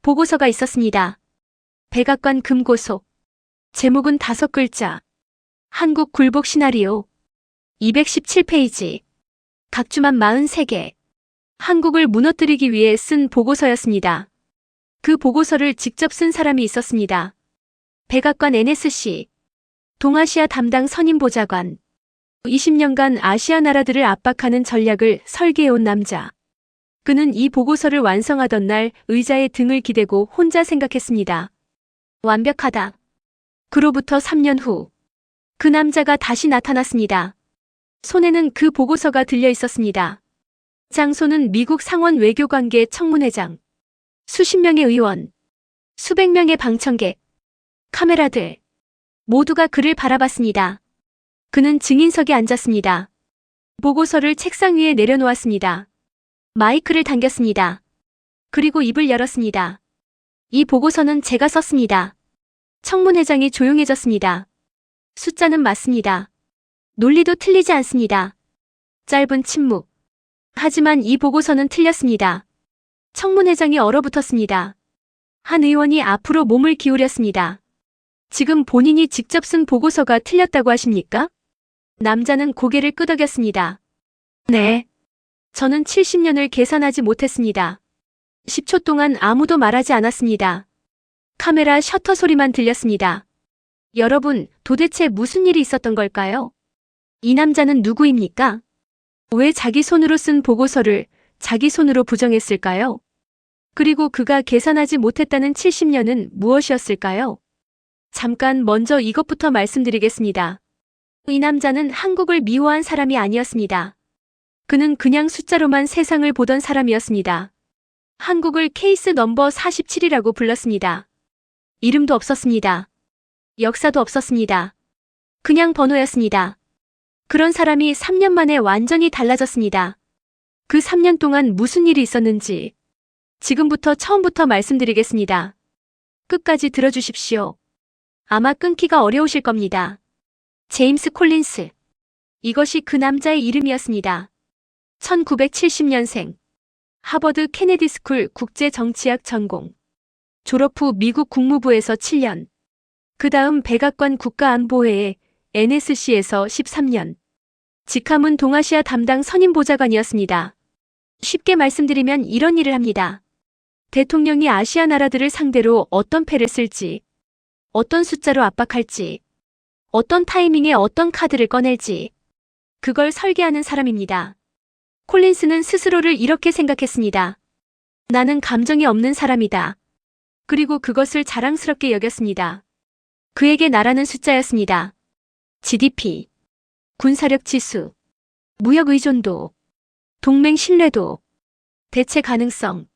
보고서가 있었습니다. 백악관 금고속. 제목은 5글자. 한국 굴복 시나리오. 217페이지. 각주만 43개. 한국을 무너뜨리기 위해 쓴 보고서였습니다. 그 보고서를 직접 쓴 사람이 있었습니다. 백악관 NSC. 동아시아 담당 선임보좌관. 20년간 아시아 나라들을 압박하는 전략을 설계해온 남자. 그는 이 보고서를 완성하던 날 의자에 등을 기대고 혼자 생각했습니다. 완벽하다. 그로부터 3년 후, 그 남자가 다시 나타났습니다. 손에는 그 보고서가 들려 있었습니다. 장소는 미국 상원 외교관계 청문회장. 수십 명의 의원, 수백 명의 방청객, 카메라들, 모두가 그를 바라봤습니다. 그는 증인석에 앉았습니다. 보고서를 책상 위에 내려놓았습니다. 마이크를 당겼습니다. 그리고 입을 열었습니다. 이 보고서는 제가 썼습니다. 청문회장이 조용해졌습니다. 숫자는 맞습니다. 논리도 틀리지 않습니다. 짧은 침묵. 하지만 이 보고서는 틀렸습니다. 청문회장이 얼어붙었습니다. 한 의원이 앞으로 몸을 기울였습니다. 지금 본인이 직접 쓴 보고서가 틀렸다고 하십니까? 남자는 고개를 끄덕였습니다. 네. 저는 70년을 계산하지 못했습니다. 10초 동안 아무도 말하지 않았습니다. 카메라 셔터 소리만 들렸습니다. 여러분, 도대체 무슨 일이 있었던 걸까요? 이 남자는 누구입니까? 왜 자기 손으로 쓴 보고서를 자기 손으로 부정했을까요? 그리고 그가 계산하지 못했다는 70년은 무엇이었을까요? 잠깐 먼저 이것부터 말씀드리겠습니다. 이 남자는 한국을 미워한 사람이 아니었습니다. 그는 그냥 숫자로만 세상을 보던 사람이었습니다. 한국을 케이스 넘버 47이라고 불렀습니다. 이름도 없었습니다. 역사도 없었습니다. 그냥 번호였습니다. 그런 사람이 3년 만에 완전히 달라졌습니다. 그 3년 동안 무슨 일이 있었는지 지금부터 처음부터 말씀드리겠습니다. 끝까지 들어주십시오. 아마 끊기가 어려우실 겁니다. 제임스 콜린스. 이것이 그 남자의 이름이었습니다. 1970년생. 하버드 케네디 스쿨 국제정치학 전공. 졸업 후 미국 국무부에서 7년. 그 다음 백악관 국가안보회에 NSC에서 13년. 직함은 동아시아 담당 선임보좌관이었습니다. 쉽게 말씀드리면 이런 일을 합니다. 대통령이 아시아 나라들을 상대로 어떤 패를 쓸지, 어떤 숫자로 압박할지, 어떤 타이밍에 어떤 카드를 꺼낼지, 그걸 설계하는 사람입니다. 콜린스는 스스로를 이렇게 생각했습니다. 나는 감정이 없는 사람이다. 그리고 그것을 자랑스럽게 여겼습니다. 그에게 나라는 숫자였습니다. GDP, 군사력 지수, 무역 의존도, 동맹 신뢰도, 대체 가능성.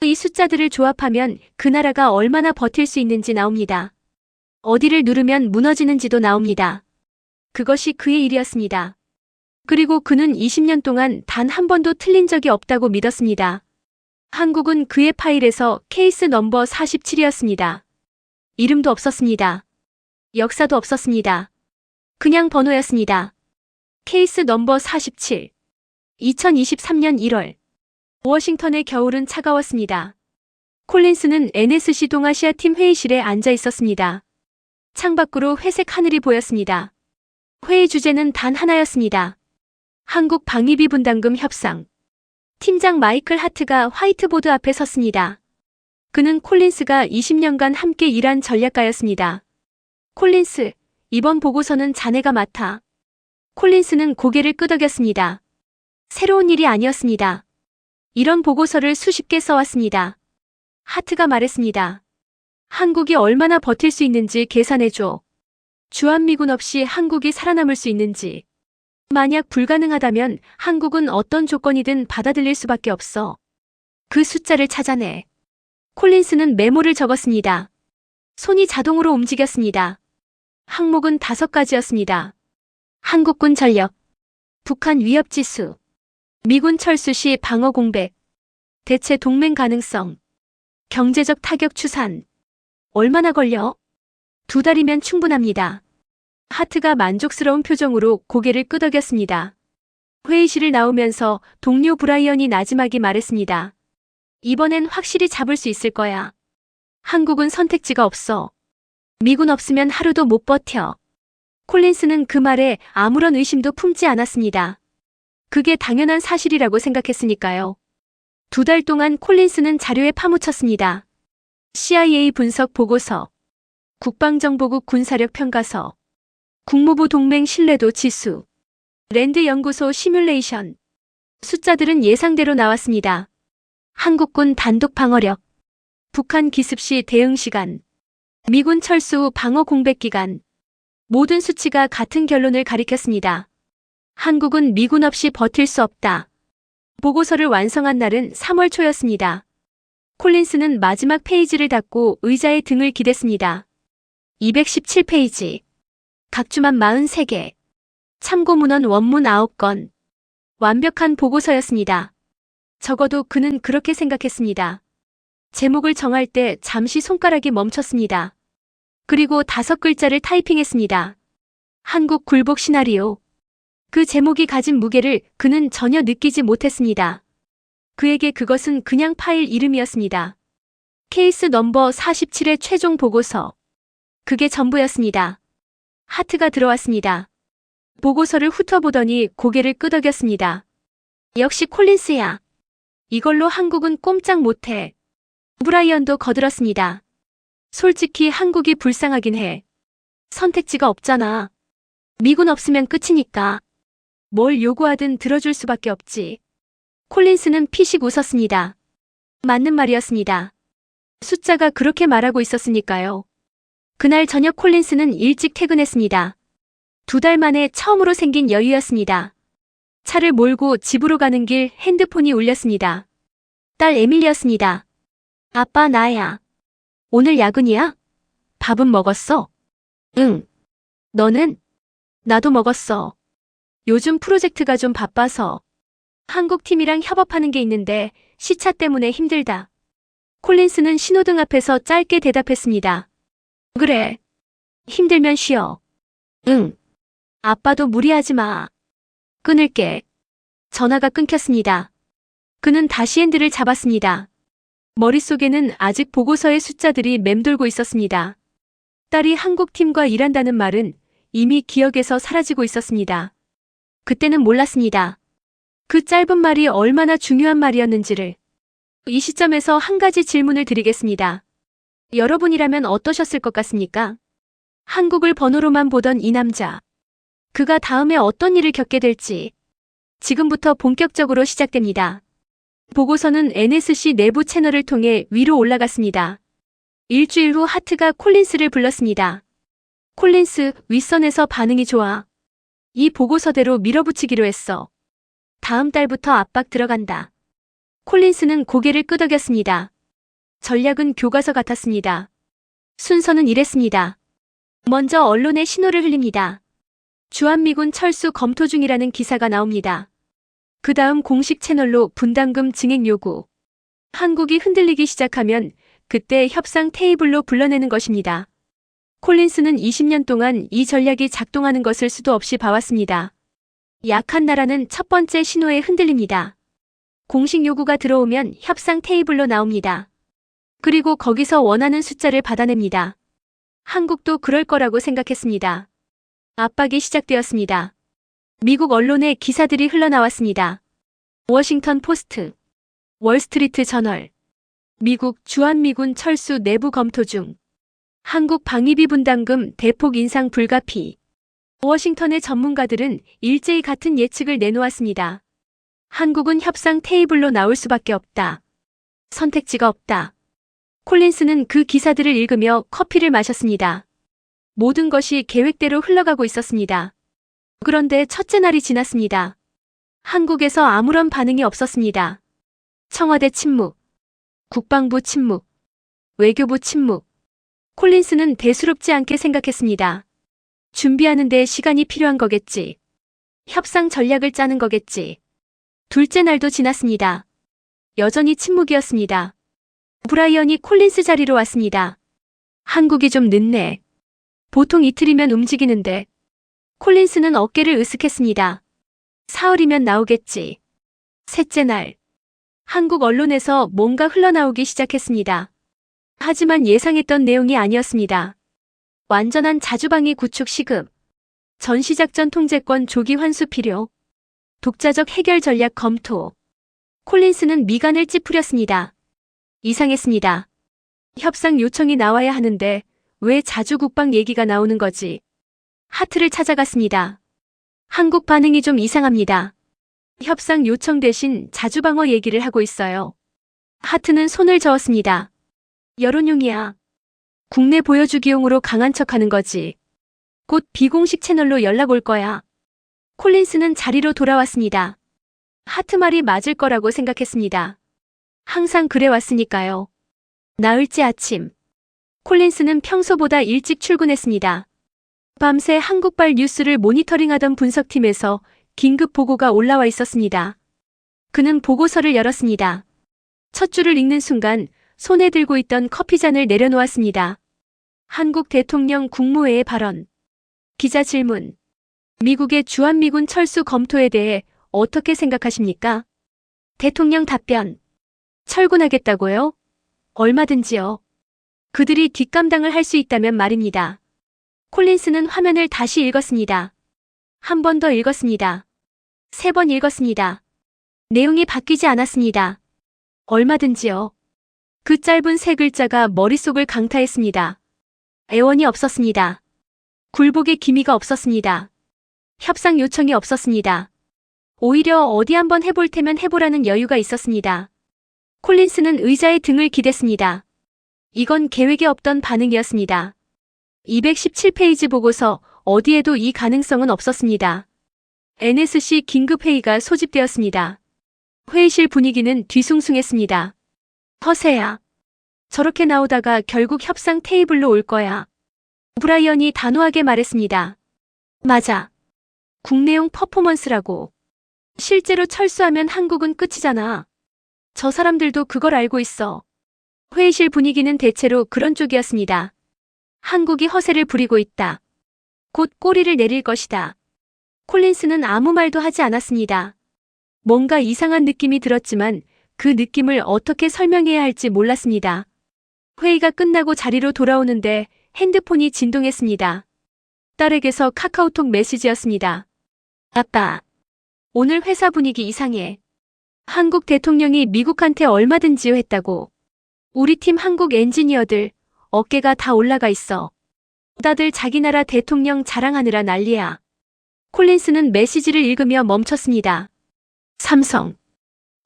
이 숫자들을 조합하면 그 나라가 얼마나 버틸 수 있는지 나옵니다. 어디를 누르면 무너지는지도 나옵니다. 그것이 그의 일이었습니다. 그리고 그는 20년 동안 단 한 번도 틀린 적이 없다고 믿었습니다. 한국은 그의 파일에서 케이스 넘버 47이었습니다. 이름도 없었습니다. 역사도 없었습니다. 그냥 번호였습니다. 케이스 넘버 47. 2023년 1월. 워싱턴의 겨울은 차가웠습니다. 콜린스는 NSC 동아시아 팀 회의실에 앉아 있었습니다. 창밖으로 회색 하늘이 보였습니다. 회의 주제는 단 하나였습니다. 한국 방위비 분담금 협상. 팀장 마이클 하트가 화이트보드 앞에 섰습니다. 그는 콜린스가 20년간 함께 일한 전략가였습니다. 콜린스, 이번 보고서는 자네가 맡아. 콜린스는 고개를 끄덕였습니다. 새로운 일이 아니었습니다. 이런 보고서를 수십 개 써왔습니다. 하트가 말했습니다. 한국이 얼마나 버틸 수 있는지 계산해줘. 주한미군 없이 한국이 살아남을 수 있는지. 만약 불가능하다면 한국은 어떤 조건이든 받아들일 수밖에 없어. 그 숫자를 찾아내. 콜린스는 메모를 적었습니다. 손이 자동으로 움직였습니다. 항목은 5가지였습니다. 한국군 전력, 북한 위협 지수, 미군 철수 시 방어 공백, 대체 동맹 가능성, 경제적 타격 추산. 얼마나 걸려? 2달이면 충분합니다. 하트가 만족스러운 표정으로 고개를 끄덕였습니다. 회의실을 나오면서 동료 브라이언이 나지막이 말했습니다. 이번엔 확실히 잡을 수 있을 거야. 한국은 선택지가 없어. 미군 없으면 하루도 못 버텨. 콜린스는 그 말에 아무런 의심도 품지 않았습니다. 그게 당연한 사실이라고 생각했으니까요. 2달 동안 콜린스는 자료에 파묻혔습니다. CIA 분석 보고서, 국방정보국 군사력 평가서, 국무부 동맹 신뢰도 지수, 랜드 연구소 시뮬레이션. 숫자들은 예상대로 나왔습니다. 한국군 단독 방어력, 북한 기습 시 대응 시간, 미군 철수 후 방어 공백 기간. 모든 수치가 같은 결론을 가리켰습니다. 한국은 미군 없이 버틸 수 없다. 보고서를 완성한 날은 3월 초였습니다. 콜린스는 마지막 페이지를 닫고 의자에 등을 기댔습니다. 217페이지. 각주만 43개. 참고문헌 원문 9건. 완벽한 보고서였습니다. 적어도 그는 그렇게 생각했습니다. 제목을 정할 때 잠시 손가락이 멈췄습니다. 그리고 5글자를 타이핑했습니다. 한국 굴복 시나리오. 그 제목이 가진 무게를 그는 전혀 느끼지 못했습니다. 그에게 그것은 그냥 파일 이름이었습니다. 케이스 넘버 47의 최종 보고서. 그게 전부였습니다. 하트가 들어왔습니다. 보고서를 훑어보더니 고개를 끄덕였습니다. 역시 콜린스야. 이걸로 한국은 꼼짝 못해. 브라이언도 거들었습니다. 솔직히 한국이 불쌍하긴 해. 선택지가 없잖아. 미군 없으면 끝이니까. 뭘 요구하든 들어줄 수밖에 없지. 콜린스는 피식 웃었습니다. 맞는 말이었습니다. 숫자가 그렇게 말하고 있었으니까요. 그날 저녁 콜린스는 일찍 퇴근했습니다. 2달 만에 처음으로 생긴 여유였습니다. 차를 몰고 집으로 가는 길 핸드폰이 울렸습니다. 딸 에밀리였습니다. 아빠 나야. 오늘 야근이야? 밥은 먹었어? 응. 너는? 나도 먹었어. 요즘 프로젝트가 좀 바빠서. 한국 팀이랑 협업하는 게 있는데 시차 때문에 힘들다. 콜린스는 신호등 앞에서 짧게 대답했습니다. 그래. 힘들면 쉬어. 응. 아빠도 무리하지 마. 끊을게. 전화가 끊겼습니다. 그는 다시 핸들을 잡았습니다. 머릿속에는 아직 보고서의 숫자들이 맴돌고 있었습니다. 딸이 한국팀과 일한다는 말은 이미 기억에서 사라지고 있었습니다. 그때는 몰랐습니다. 그 짧은 말이 얼마나 중요한 말이었는지를. 이 시점에서 한 가지 질문을 드리겠습니다. 여러분이라면 어떠셨을 것 같습니까? 한국을 번호로만 보던 이 남자. 그가 다음에 어떤 일을 겪게 될지. 지금부터 본격적으로 시작됩니다. 보고서는 NSC 내부 채널을 통해 위로 올라갔습니다. 일주일 후 하트가 콜린스를 불렀습니다. 콜린스, 윗선에서 반응이 좋아. 이 보고서대로 밀어붙이기로 했어. 다음 달부터 압박 들어간다. 콜린스는 고개를 끄덕였습니다. 전략은 교과서 같았습니다. 순서는 이랬습니다. 먼저 언론에 신호를 흘립니다. 주한미군 철수 검토 중이라는 기사가 나옵니다. 그 다음 공식 채널로 분담금 증액 요구. 한국이 흔들리기 시작하면 그때 협상 테이블로 불러내는 것입니다. 콜린스는 20년 동안 이 전략이 작동하는 것을 수도 없이 봐왔습니다. 약한 나라는 첫 번째 신호에 흔들립니다. 공식 요구가 들어오면 협상 테이블로 나옵니다. 그리고 거기서 원하는 숫자를 받아냅니다. 한국도 그럴 거라고 생각했습니다. 압박이 시작되었습니다. 미국 언론에 기사들이 흘러나왔습니다. 워싱턴 포스트, 월스트리트 저널, 미국 주한미군 철수 내부 검토 중, 한국 방위비 분담금 대폭 인상 불가피. 워싱턴의 전문가들은 일제히 같은 예측을 내놓았습니다. 한국은 협상 테이블로 나올 수밖에 없다. 선택지가 없다. 콜린스는 그 기사들을 읽으며 커피를 마셨습니다. 모든 것이 계획대로 흘러가고 있었습니다. 그런데 첫째 날이 지났습니다. 한국에서 아무런 반응이 없었습니다. 청와대 침묵, 국방부 침묵, 외교부 침묵. 콜린스는 대수롭지 않게 생각했습니다. 준비하는 데 시간이 필요한 거겠지. 협상 전략을 짜는 거겠지. 둘째 날도 지났습니다. 여전히 침묵이었습니다. 브라이언이 콜린스 자리로 왔습니다. 한국이 좀 늦네. 보통 이틀이면 움직이는데. 콜린스는 어깨를 으쓱했습니다. 사흘이면 나오겠지. 셋째 날. 한국 언론에서 뭔가 흘러나오기 시작했습니다. 하지만 예상했던 내용이 아니었습니다. 완전한 자주방위 구축 시급, 전시작전 통제권 조기 환수 필요, 독자적 해결 전략 검토. 콜린스는 미간을 찌푸렸습니다. 이상했습니다. 협상 요청이 나와야 하는데 왜 자주 국방 얘기가 나오는 거지? 하트를 찾아갔습니다. 한국 반응이 좀 이상합니다. 협상 요청 대신 자주방어 얘기를 하고 있어요. 하트는 손을 저었습니다. 여론용이야. 국내 보여주기용으로 강한 척하는 거지. 곧 비공식 채널로 연락 올 거야. 콜린스는 자리로 돌아왔습니다. 하트 말이 맞을 거라고 생각했습니다. 항상 그래왔으니까요. 나흘째 아침. 콜린스는 평소보다 일찍 출근했습니다. 밤새 한국발 뉴스를 모니터링하던 분석팀에서 긴급 보고가 올라와 있었습니다. 그는 보고서를 열었습니다. 첫 줄을 읽는 순간 손에 들고 있던 커피잔을 내려놓았습니다. 한국 대통령 국무회의 발언. 기자 질문. 미국의 주한미군 철수 검토에 대해 어떻게 생각하십니까? 대통령 답변. 철군하겠다고요? 얼마든지요. 그들이 뒷감당을 할 수 있다면 말입니다. 콜린스는 화면을 다시 읽었습니다. 한 번 더 읽었습니다. 3번 읽었습니다. 내용이 바뀌지 않았습니다. 얼마든지요. 그 짧은 3글자가 머릿속을 강타했습니다. 애원이 없었습니다. 굴복의 기미가 없었습니다. 협상 요청이 없었습니다. 오히려 어디 한번 해볼 테면 해보라는 여유가 있었습니다. 콜린스는 의자에 등을 기댔습니다. 이건 계획에 없던 반응이었습니다. 217페이지 보고서 어디에도 이 가능성은 없었습니다. NSC 긴급회의가 소집되었습니다. 회의실 분위기는 뒤숭숭했습니다. 허세야. 저렇게 나오다가 결국 협상 테이블로 올 거야. 브라이언이 단호하게 말했습니다. 맞아. 국내용 퍼포먼스라고. 실제로 철수하면 한국은 끝이잖아. 저 사람들도 그걸 알고 있어. 회의실 분위기는 대체로 그런 쪽이었습니다. 한국이 허세를 부리고 있다. 곧 꼬리를 내릴 것이다. 콜린스는 아무 말도 하지 않았습니다. 뭔가 이상한 느낌이 들었지만 그 느낌을 어떻게 설명해야 할지 몰랐습니다. 회의가 끝나고 자리로 돌아오는데 핸드폰이 진동했습니다. 딸에게서 카카오톡 메시지였습니다. 아빠, 오늘 회사 분위기 이상해. 한국 대통령이 미국한테 얼마든지요 했다고. 우리 팀 한국 엔지니어들 어깨가 다 올라가 있어. 다들 자기 나라 대통령 자랑하느라 난리야. 콜린스는 메시지를 읽으며 멈췄습니다. 삼성.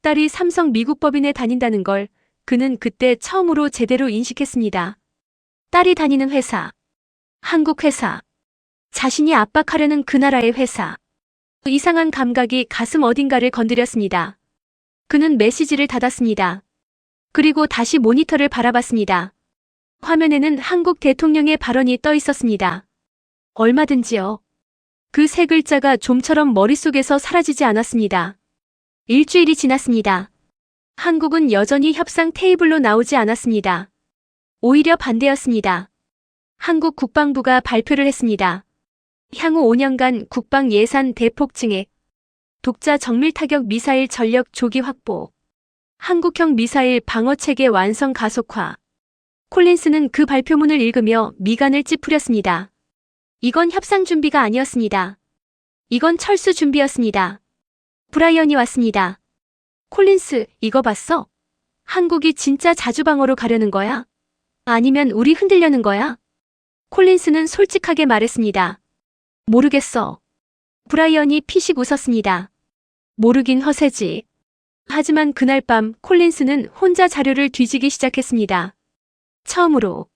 딸이 삼성 미국 법인에 다닌다는 걸 그는 그때 처음으로 제대로 인식했습니다. 딸이 다니는 회사. 한국 회사. 자신이 압박하려는 그 나라의 회사. 이상한 감각이 가슴 어딘가를 건드렸습니다. 그는 메시지를 닫았습니다. 그리고 다시 모니터를 바라봤습니다. 화면에는 한국 대통령의 발언이 떠 있었습니다. 얼마든지요. 그 3글자가 좀처럼 머릿속에서 사라지지 않았습니다. 일주일이 지났습니다. 한국은 여전히 협상 테이블로 나오지 않았습니다. 오히려 반대였습니다. 한국 국방부가 발표를 했습니다. 향후 5년간 국방 예산 대폭 증액, 독자 정밀 타격 미사일 전력 조기 확보, 한국형 미사일 방어체계 완성 가속화. 콜린스는 그 발표문을 읽으며 미간을 찌푸렸습니다. 이건 협상 준비가 아니었습니다. 이건 철수 준비였습니다. 브라이언이 왔습니다. 콜린스, 이거 봤어? 한국이 진짜 자주방어로 가려는 거야? 아니면 우리 흔들려는 거야? 콜린스는 솔직하게 말했습니다. 모르겠어. 브라이언이 피식 웃었습니다. 모르긴 허세지. 하지만 그날 밤 콜린스는 혼자 자료를 뒤지기 시작했습니다. 처음으로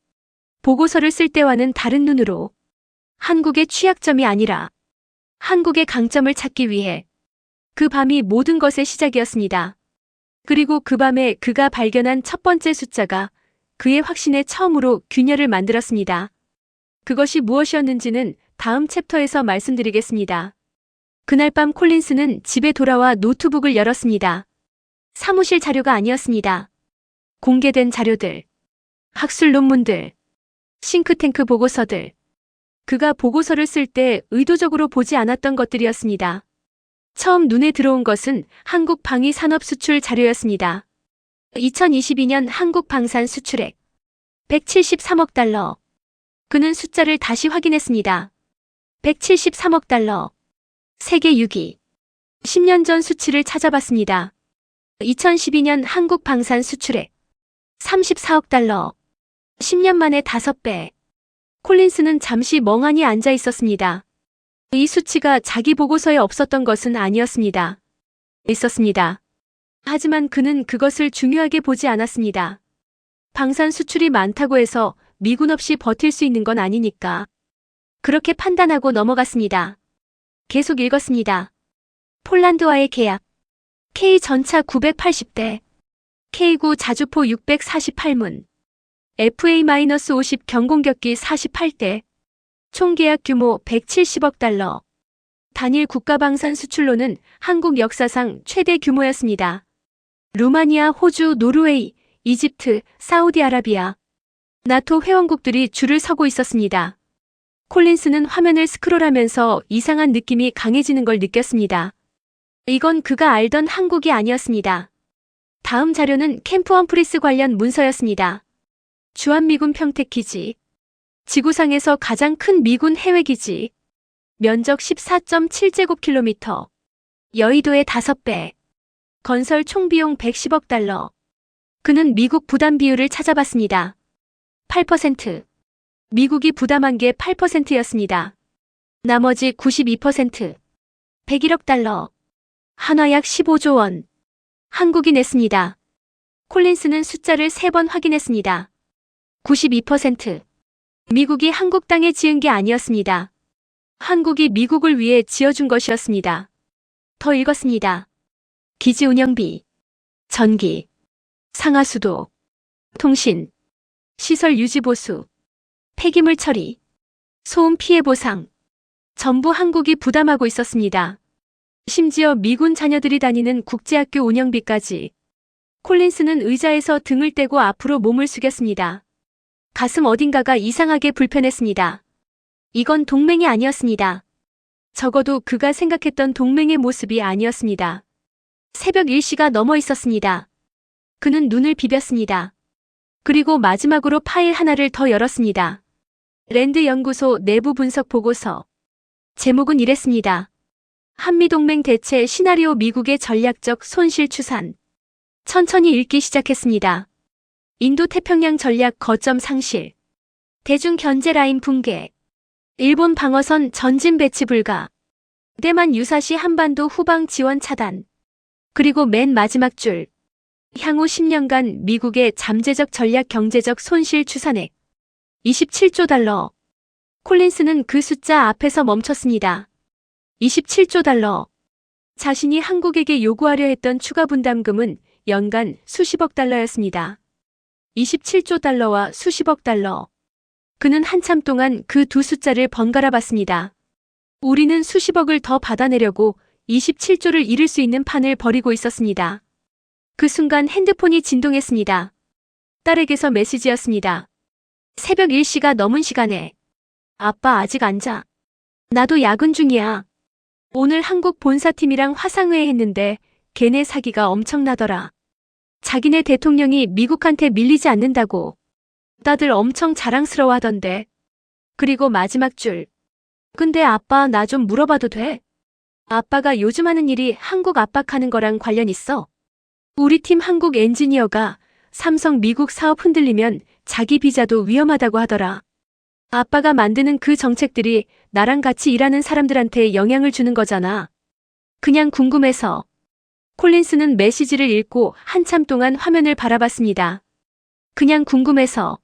보고서를 쓸 때와는 다른 눈으로 한국의 취약점이 아니라 한국의 강점을 찾기 위해 그 밤이 모든 것의 시작이었습니다. 그리고 그 밤에 그가 발견한 첫 번째 숫자가 그의 확신에 처음으로 균열을 만들었습니다. 그것이 무엇이었는지는 다음 챕터에서 말씀드리겠습니다. 그날 밤 콜린스는 집에 돌아와 노트북을 열었습니다. 사무실 자료가 아니었습니다. 공개된 자료들, 학술 논문들, 싱크탱크 보고서들. 그가 보고서를 쓸 때 의도적으로 보지 않았던 것들이었습니다. 처음 눈에 들어온 것은 한국 방위 산업 수출 자료였습니다. 2022년 한국 방산 수출액. 173억 달러. 그는 숫자를 다시 확인했습니다. 173억 달러. 세계 6위. 10년 전 수치를 찾아봤습니다. 2012년 한국 방산 수출액 34억 달러. 10년 만에 5배. 콜린스는 잠시 멍하니 앉아 있었습니다. 이 수치가 자기 보고서에 없었던 것은 아니었습니다. 있었습니다. 하지만 그는 그것을 중요하게 보지 않았습니다. 방산 수출이 많다고 해서 미군 없이 버틸 수 있는 건 아니니까. 그렇게 판단하고 넘어갔습니다. 계속 읽었습니다. 폴란드와의 계약. K 전차 980대. K9 자주포 648문. FA-50 경공격기 48대. 총 계약 규모 170억 달러. 단일 국가방산 수출로는 한국 역사상 최대 규모였습니다. 루마니아, 호주, 노르웨이, 이집트, 사우디아라비아, 나토 회원국들이 줄을 서고 있었습니다. 콜린스는 화면을 스크롤하면서 이상한 느낌이 강해지는 걸 느꼈습니다. 이건 그가 알던 한국이 아니었습니다. 다음 자료는 캠프 험프리스 관련 문서였습니다. 주한미군 평택기지. 지구상에서 가장 큰 미군 해외기지. 면적 14.7제곱킬로미터. 여의도의 5배. 건설 총비용 110억 달러. 그는 미국 부담 비율을 찾아봤습니다. 8%. 미국이 부담한 게 8%였습니다. 나머지 92%. 101억 달러. 한화약 15조 원. 한국이 냈습니다. 콜린스는 숫자를 3번 확인했습니다. 92%. 미국이 한국 땅에 지은 게 아니었습니다. 한국이 미국을 위해 지어준 것이었습니다. 더 읽었습니다. 기지 운영비, 전기, 상하수도, 통신, 시설 유지 보수, 폐기물 처리, 소음 피해 보상. 전부 한국이 부담하고 있었습니다. 심지어 미군 자녀들이 다니는 국제학교 운영비까지. 콜린스는 의자에서 등을 떼고 앞으로 몸을 숙였습니다. 가슴 어딘가가 이상하게 불편했습니다. 이건 동맹이 아니었습니다. 적어도 그가 생각했던 동맹의 모습이 아니었습니다. 새벽 1시가 넘어 있었습니다. 그는 눈을 비볐습니다. 그리고 마지막으로 파일 하나를 더 열었습니다. 랜드 연구소 내부 분석 보고서. 제목은 이랬습니다. 한미동맹 대체 시나리오 미국의 전략적 손실 추산. 천천히 읽기 시작했습니다. 인도 태평양 전략 거점 상실. 대중 견제 라인 붕괴. 일본 방어선 전진 배치 불가. 대만 유사시 한반도 후방 지원 차단. 그리고 맨 마지막 줄. 향후 10년간 미국의 잠재적 전략 경제적 손실 추산액. 27조 달러. 콜린스는 그 숫자 앞에서 멈췄습니다. 27조 달러. 자신이 한국에게 요구하려 했던 추가 분담금은 연간 수십억 달러였습니다. 27조 달러와 수십억 달러. 그는 한참 동안 그 두 숫자를 번갈아 봤습니다. 우리는 수십억을 더 받아내려고 27조를 잃을 수 있는 판을 벌이고 있었습니다. 그 순간 핸드폰이 진동했습니다. 딸에게서 메시지였습니다. 새벽 1시가 넘은 시간에. 아빠 아직 안 자. 나도 야근 중이야. 오늘 한국 본사팀이랑 화상회의 했는데 걔네 사기가 엄청나더라. 자기네 대통령이 미국한테 밀리지 않는다고. 다들 엄청 자랑스러워하던데. 그리고 마지막 줄. 근데 아빠 나 좀 물어봐도 돼? 아빠가 요즘 하는 일이 한국 압박하는 거랑 관련 있어? 우리 팀 한국 엔지니어가 삼성 미국 사업 흔들리면 자기 비자도 위험하다고 하더라. 아빠가 만드는 그 정책들이 나랑 같이 일하는 사람들한테 영향을 주는 거잖아. 그냥 궁금해서. 콜린스는 메시지를 읽고 한참 동안 화면을 바라봤습니다. 그냥 궁금해서.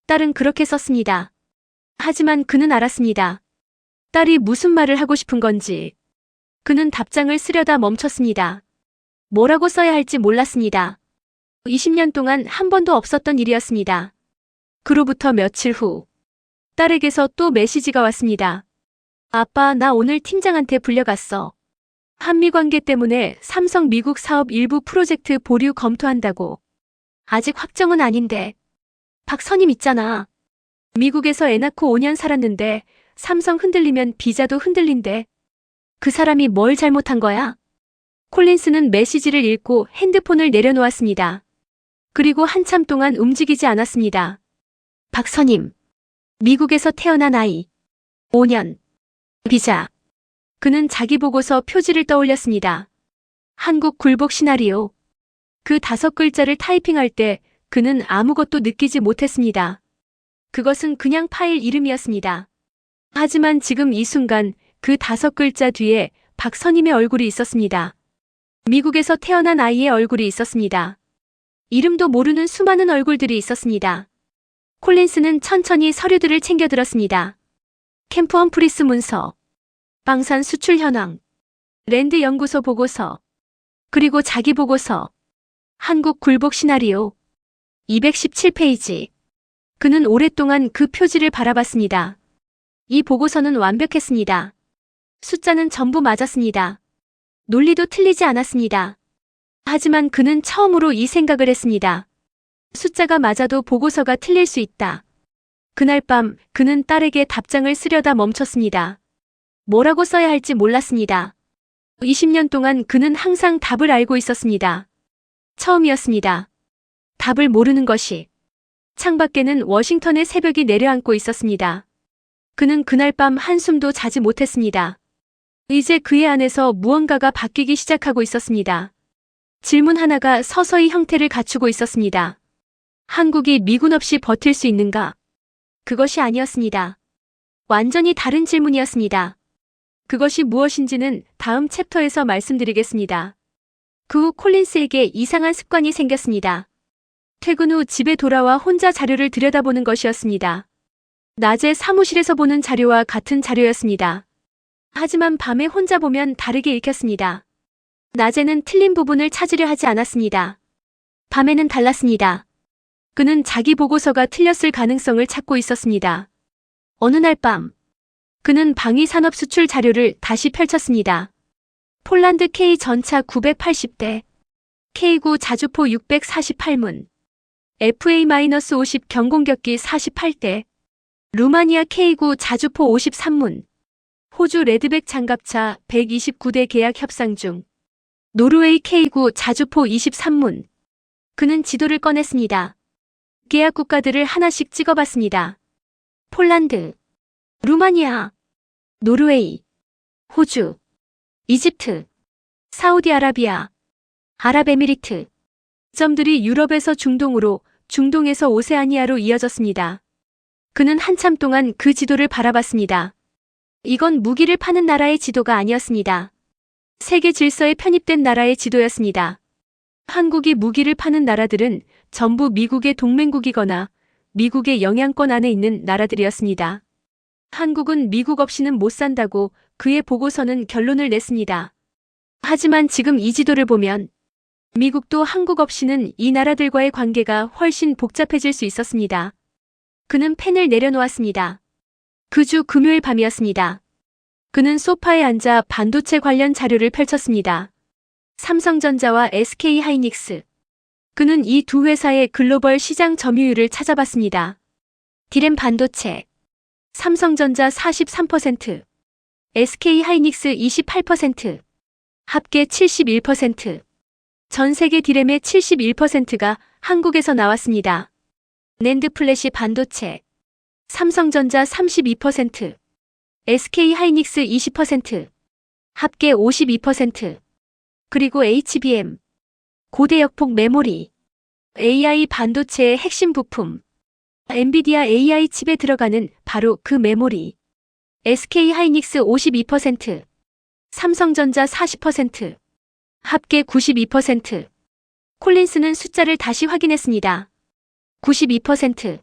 딸은 그렇게 썼습니다. 하지만 그는 알았습니다. 딸이 무슨 말을 하고 싶은 건지. 그는 답장을 쓰려다 멈췄습니다. 뭐라고 써야 할지 몰랐습니다. 20년 동안 한 번도 없었던 일이었습니다. 그로부터 며칠 후. 딸에게서 또 메시지가 왔습니다. 아빠, 나 오늘 팀장한테 불려갔어. 한미 관계 때문에 삼성 미국 사업 일부 프로젝트 보류 검토한다고. 아직 확정은 아닌데. 박선임 있잖아. 미국에서 애 낳고 5년 살았는데 삼성 흔들리면 비자도 흔들린대. 그 사람이 뭘 잘못한 거야? 콜린스는 메시지를 읽고 핸드폰을 내려놓았습니다. 그리고 한참 동안 움직이지 않았습니다. 박선임. 미국에서 태어난 아이. 5년. 비자. 그는 자기 보고서 표지를 떠올렸습니다. 한국 굴복 시나리오. 그 5글자를 타이핑할 때 그는 아무것도 느끼지 못했습니다. 그것은 그냥 파일 이름이었습니다. 하지만 지금 이 순간 그 5글자 뒤에 박선임의 얼굴이 있었습니다. 미국에서 태어난 아이의 얼굴이 있었습니다. 이름도 모르는 수많은 얼굴들이 있었습니다. 콜린스는 천천히 서류들을 챙겨 들었습니다. 캠프 험프리스 문서, 방산 수출 현황, 랜드 연구소 보고서, 그리고 자기 보고서, 한국 굴복 시나리오, 217페이지. 그는 오랫동안 그 표지를 바라봤습니다. 이 보고서는 완벽했습니다. 숫자는 전부 맞았습니다. 논리도 틀리지 않았습니다. 하지만 그는 처음으로 이 생각을 했습니다. 숫자가 맞아도 보고서가 틀릴 수 있다. 그날 밤 그는 딸에게 답장을 쓰려다 멈췄습니다. 뭐라고 써야 할지 몰랐습니다. 20년 동안 그는 항상 답을 알고 있었습니다. 처음이었습니다. 답을 모르는 것이. 창밖에는 워싱턴의 새벽이 내려앉고 있었습니다. 그는 그날 밤 한숨도 자지 못했습니다. 이제 그의 안에서 무언가가 바뀌기 시작하고 있었습니다. 질문 하나가 서서히 형태를 갖추고 있었습니다. 한국이 미군 없이 버틸 수 있는가? 그것이 아니었습니다. 완전히 다른 질문이었습니다. 그것이 무엇인지는 다음 챕터에서 말씀드리겠습니다. 그 후 콜린스에게 이상한 습관이 생겼습니다. 퇴근 후 집에 돌아와 혼자 자료를 들여다보는 것이었습니다. 낮에 사무실에서 보는 자료와 같은 자료였습니다. 하지만 밤에 혼자 보면 다르게 읽혔습니다. 낮에는 틀린 부분을 찾으려 하지 않았습니다. 밤에는 달랐습니다. 그는 자기 보고서가 틀렸을 가능성을 찾고 있었습니다. 어느 날 밤, 그는 방위 산업 수출 자료를 다시 펼쳤습니다. 폴란드 K 전차 980대, K9 자주포 648문, FA-50 경공격기 48대, 루마니아 K9 자주포 53문, 호주 레드백 장갑차 129대 계약 협상 중, 노르웨이 K9 자주포 23문. 그는 지도를 꺼냈습니다. 계약 국가들을 하나씩 찍어봤습니다. 폴란드, 루마니아, 노르웨이, 호주, 이집트, 사우디아라비아, 아랍에미리트. 점들이 유럽에서 중동으로, 중동에서 오세아니아로 이어졌습니다. 그는 한참 동안 그 지도를 바라봤습니다. 이건 무기를 파는 나라의 지도가 아니었습니다. 세계 질서에 편입된 나라의 지도였습니다. 한국이 무기를 파는 나라들은 전부 미국의 동맹국이거나 미국의 영향권 안에 있는 나라들이었습니다. 한국은 미국 없이는 못 산다고 그의 보고서는 결론을 냈습니다. 하지만 지금 이 지도를 보면 미국도 한국 없이는 이 나라들과의 관계가 훨씬 복잡해질 수 있었습니다. 그는 펜을 내려놓았습니다. 그 주 금요일 밤이었습니다. 그는 소파에 앉아 반도체 관련 자료를 펼쳤습니다. 삼성전자와 SK 하이닉스. 그는 이 두 회사의 글로벌 시장 점유율을 찾아봤습니다. 디램 반도체. 삼성전자 43%, SK하이닉스 28%, 합계 71%. 전 세계 디램의 71%가 한국에서 나왔습니다. 낸드 플래시 반도체. 삼성전자 32%, SK하이닉스 20%, 합계 52%. 그리고 HBM, 고대역폭 메모리, AI 반도체의 핵심 부품, 엔비디아 AI 칩에 들어가는 바로 그 메모리. SK하이닉스 52%, 삼성전자 40%, 합계 92%. 콜린스는 숫자를 다시 확인했습니다. 92%.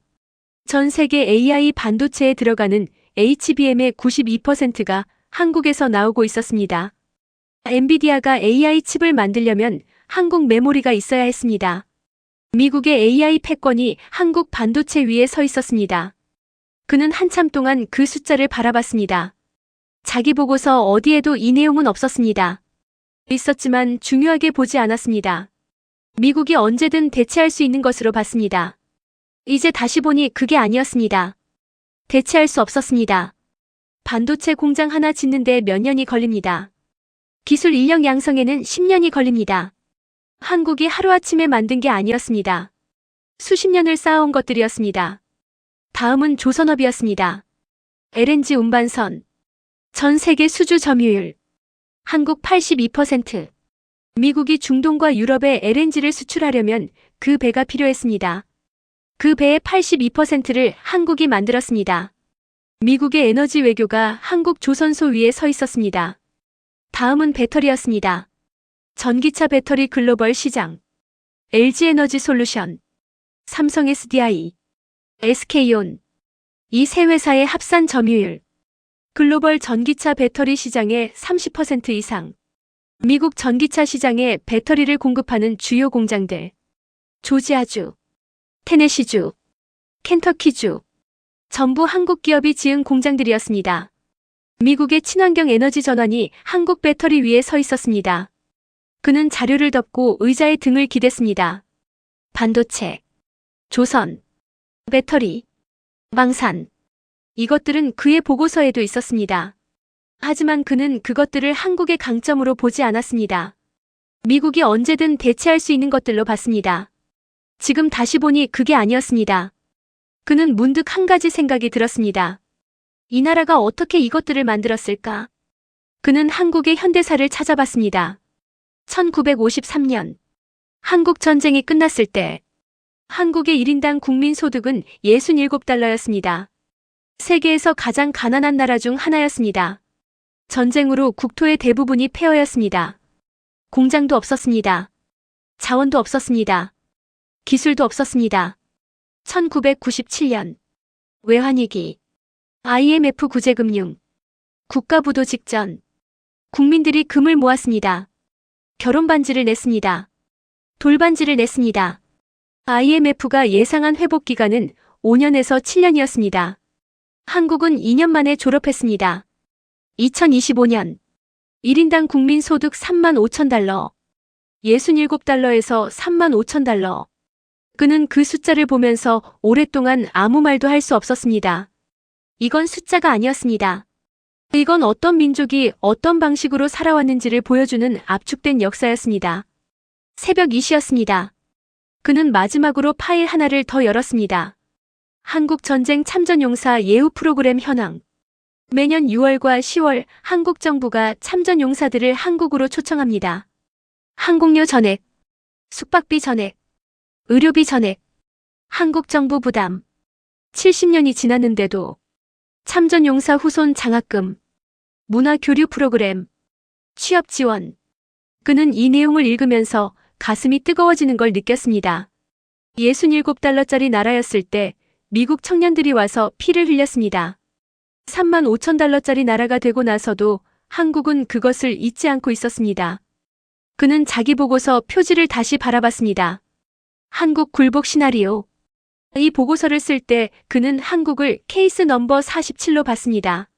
전 세계 AI 반도체에 들어가는 HBM의 92%가 한국에서 나오고 있었습니다. 엔비디아가 AI 칩을 만들려면 한국 메모리가 있어야 했습니다. 미국의 AI 패권이 한국 반도체 위에 서 있었습니다. 그는 한참 동안 그 숫자를 바라봤습니다. 자기 보고서 어디에도 이 내용은 없었습니다. 있었지만 중요하게 보지 않았습니다. 미국이 언제든 대체할 수 있는 것으로 봤습니다. 이제 다시 보니 그게 아니었습니다. 대체할 수 없었습니다. 반도체 공장 하나 짓는데 몇 년이 걸립니다. 기술 인력 양성에는 10년이 걸립니다. 한국이 하루아침에 만든 게 아니었습니다. 수십 년을 쌓아온 것들이었습니다. 다음은 조선업이었습니다. LNG 운반선. 전 세계 수주 점유율. 한국 82%. 미국이 중동과 유럽에 LNG를 수출하려면 그 배가 필요했습니다. 그 배의 82%를 한국이 만들었습니다. 미국의 에너지 외교가 한국 조선소 위에 서 있었습니다. 다음은 배터리였습니다. 전기차 배터리 글로벌 시장. LG에너지 솔루션, 삼성 SDI, SK온. 이 세 회사의 합산 점유율. 글로벌 전기차 배터리 시장의 30% 이상. 미국 전기차 시장에 배터리를 공급하는 주요 공장들. 조지아주, 테네시주, 켄터키주. 전부 한국 기업이 지은 공장들이었습니다. 미국의 친환경 에너지 전환이 한국 배터리 위에 서 있었습니다. 그는 자료를 덮고 의자에 등을 기댔습니다. 반도체, 조선, 배터리, 방산. 이것들은 그의 보고서에도 있었습니다. 하지만 그는 그것들을 한국의 강점으로 보지 않았습니다. 미국이 언제든 대체할 수 있는 것들로 봤습니다. 지금 다시 보니 그게 아니었습니다. 그는 문득 한 가지 생각이 들었습니다. 이 나라가 어떻게 이것들을 만들었을까? 그는 한국의 현대사를 찾아봤습니다. 1953년 한국 전쟁이 끝났을 때 한국의 1인당 국민 소득은 67달러였습니다. 세계에서 가장 가난한 나라 중 하나였습니다. 전쟁으로 국토의 대부분이 폐허였습니다. 공장도 없었습니다. 자원도 없었습니다. 기술도 없었습니다. 1997년 외환위기, IMF 구제금융, 국가부도 직전. 국민들이 금을 모았습니다. 결혼반지를 냈습니다. 돌반지를 냈습니다. IMF가 예상한 회복 기간은 5년에서 7년이었습니다. 한국은 2년 만에 졸업했습니다. 2025년 1인당 국민 소득 35,000달러, 67달러에서 35,000달러. 그는 그 숫자를 보면서 오랫동안 아무 말도 할 수 없었습니다. 이건 숫자가 아니었습니다. 이건 어떤 민족이 어떤 방식으로 살아왔는지를 보여주는 압축된 역사였습니다. 새벽 2시였습니다. 그는 마지막으로 파일 하나를 더 열었습니다. 한국 전쟁 참전용사 예우 프로그램 현황. 매년 6월과 10월 한국 정부가 참전용사들을 한국으로 초청합니다. 항공료 전액, 숙박비 전액, 의료비 전액, 한국 정부 부담. 70년이 지났는데도 참전용사 후손 장학금, 문화교류 프로그램, 취업 지원. 그는 이 내용을 읽으면서 가슴이 뜨거워지는 걸 느꼈습니다. 67달러짜리 나라였을 때 미국 청년들이 와서 피를 흘렸습니다. 35,000달러짜리 나라가 되고 나서도 한국은 그것을 잊지 않고 있었습니다. 그는 자기 보고서 표지를 다시 바라봤습니다. 한국 굴복 시나리오. 이 보고서를 쓸 때 그는 한국을 케이스 넘버 47로 봤습니다.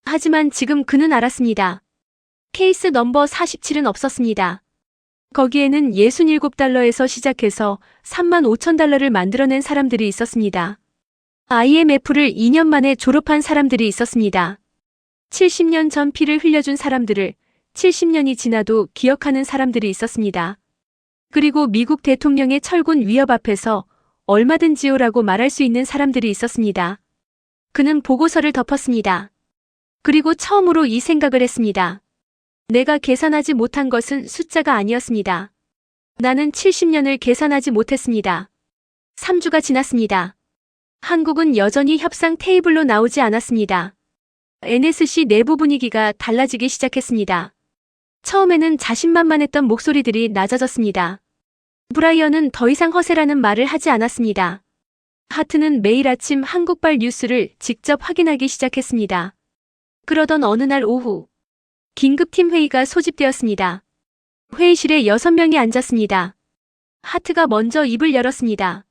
하지만 지금 그는 알았습니다. 케이스 넘버 47은 없었습니다. 거기에는 67달러에서 시작해서 35,000달러를 만들어낸 사람들이 있었습니다. IMF를 2년 만에 졸업한 사람들이 있었습니다. 70년 전 피를 흘려준 사람들을 70년이 지나도 기억하는 사람들이 있었습니다. 그리고 미국 대통령의 철군 위협 앞에서 얼마든지요라고 말할 수 있는 사람들이 있었습니다. 그는 보고서를 덮었습니다. 그리고 처음으로 이 생각을 했습니다. 내가 계산하지 못한 것은 숫자가 아니었습니다. 나는 70년을 계산하지 못했습니다. 3주가 지났습니다. 한국은 여전히 협상 테이블로 나오지 않았습니다. NSC 내부 분위기가 달라지기 시작했습니다. 처음에는 자신만만했던 목소리들이 낮아졌습니다. 브라이언은 더 이상 허세라는 말을 하지 않았습니다. 하트는 매일 아침 한국발 뉴스를 직접 확인하기 시작했습니다. 그러던 어느 날 오후, 긴급팀 회의가 소집되었습니다. 회의실에 6명이 앉았습니다. 하트가 먼저 입을 열었습니다.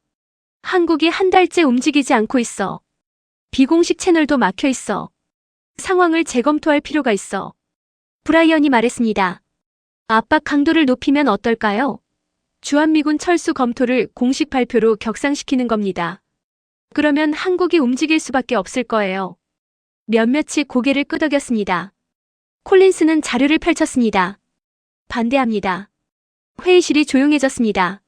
한국이 한 달째 움직이지 않고 있어. 비공식 채널도 막혀 있어. 상황을 재검토할 필요가 있어. 브라이언이 말했습니다. 압박 강도를 높이면 어떨까요? 주한미군 철수 검토를 공식 발표로 격상시키는 겁니다. 그러면 한국이 움직일 수밖에 없을 거예요. 몇몇이 고개를 끄덕였습니다. 콜린스는 자료를 펼쳤습니다. 반대합니다. 회의실이 조용해졌습니다.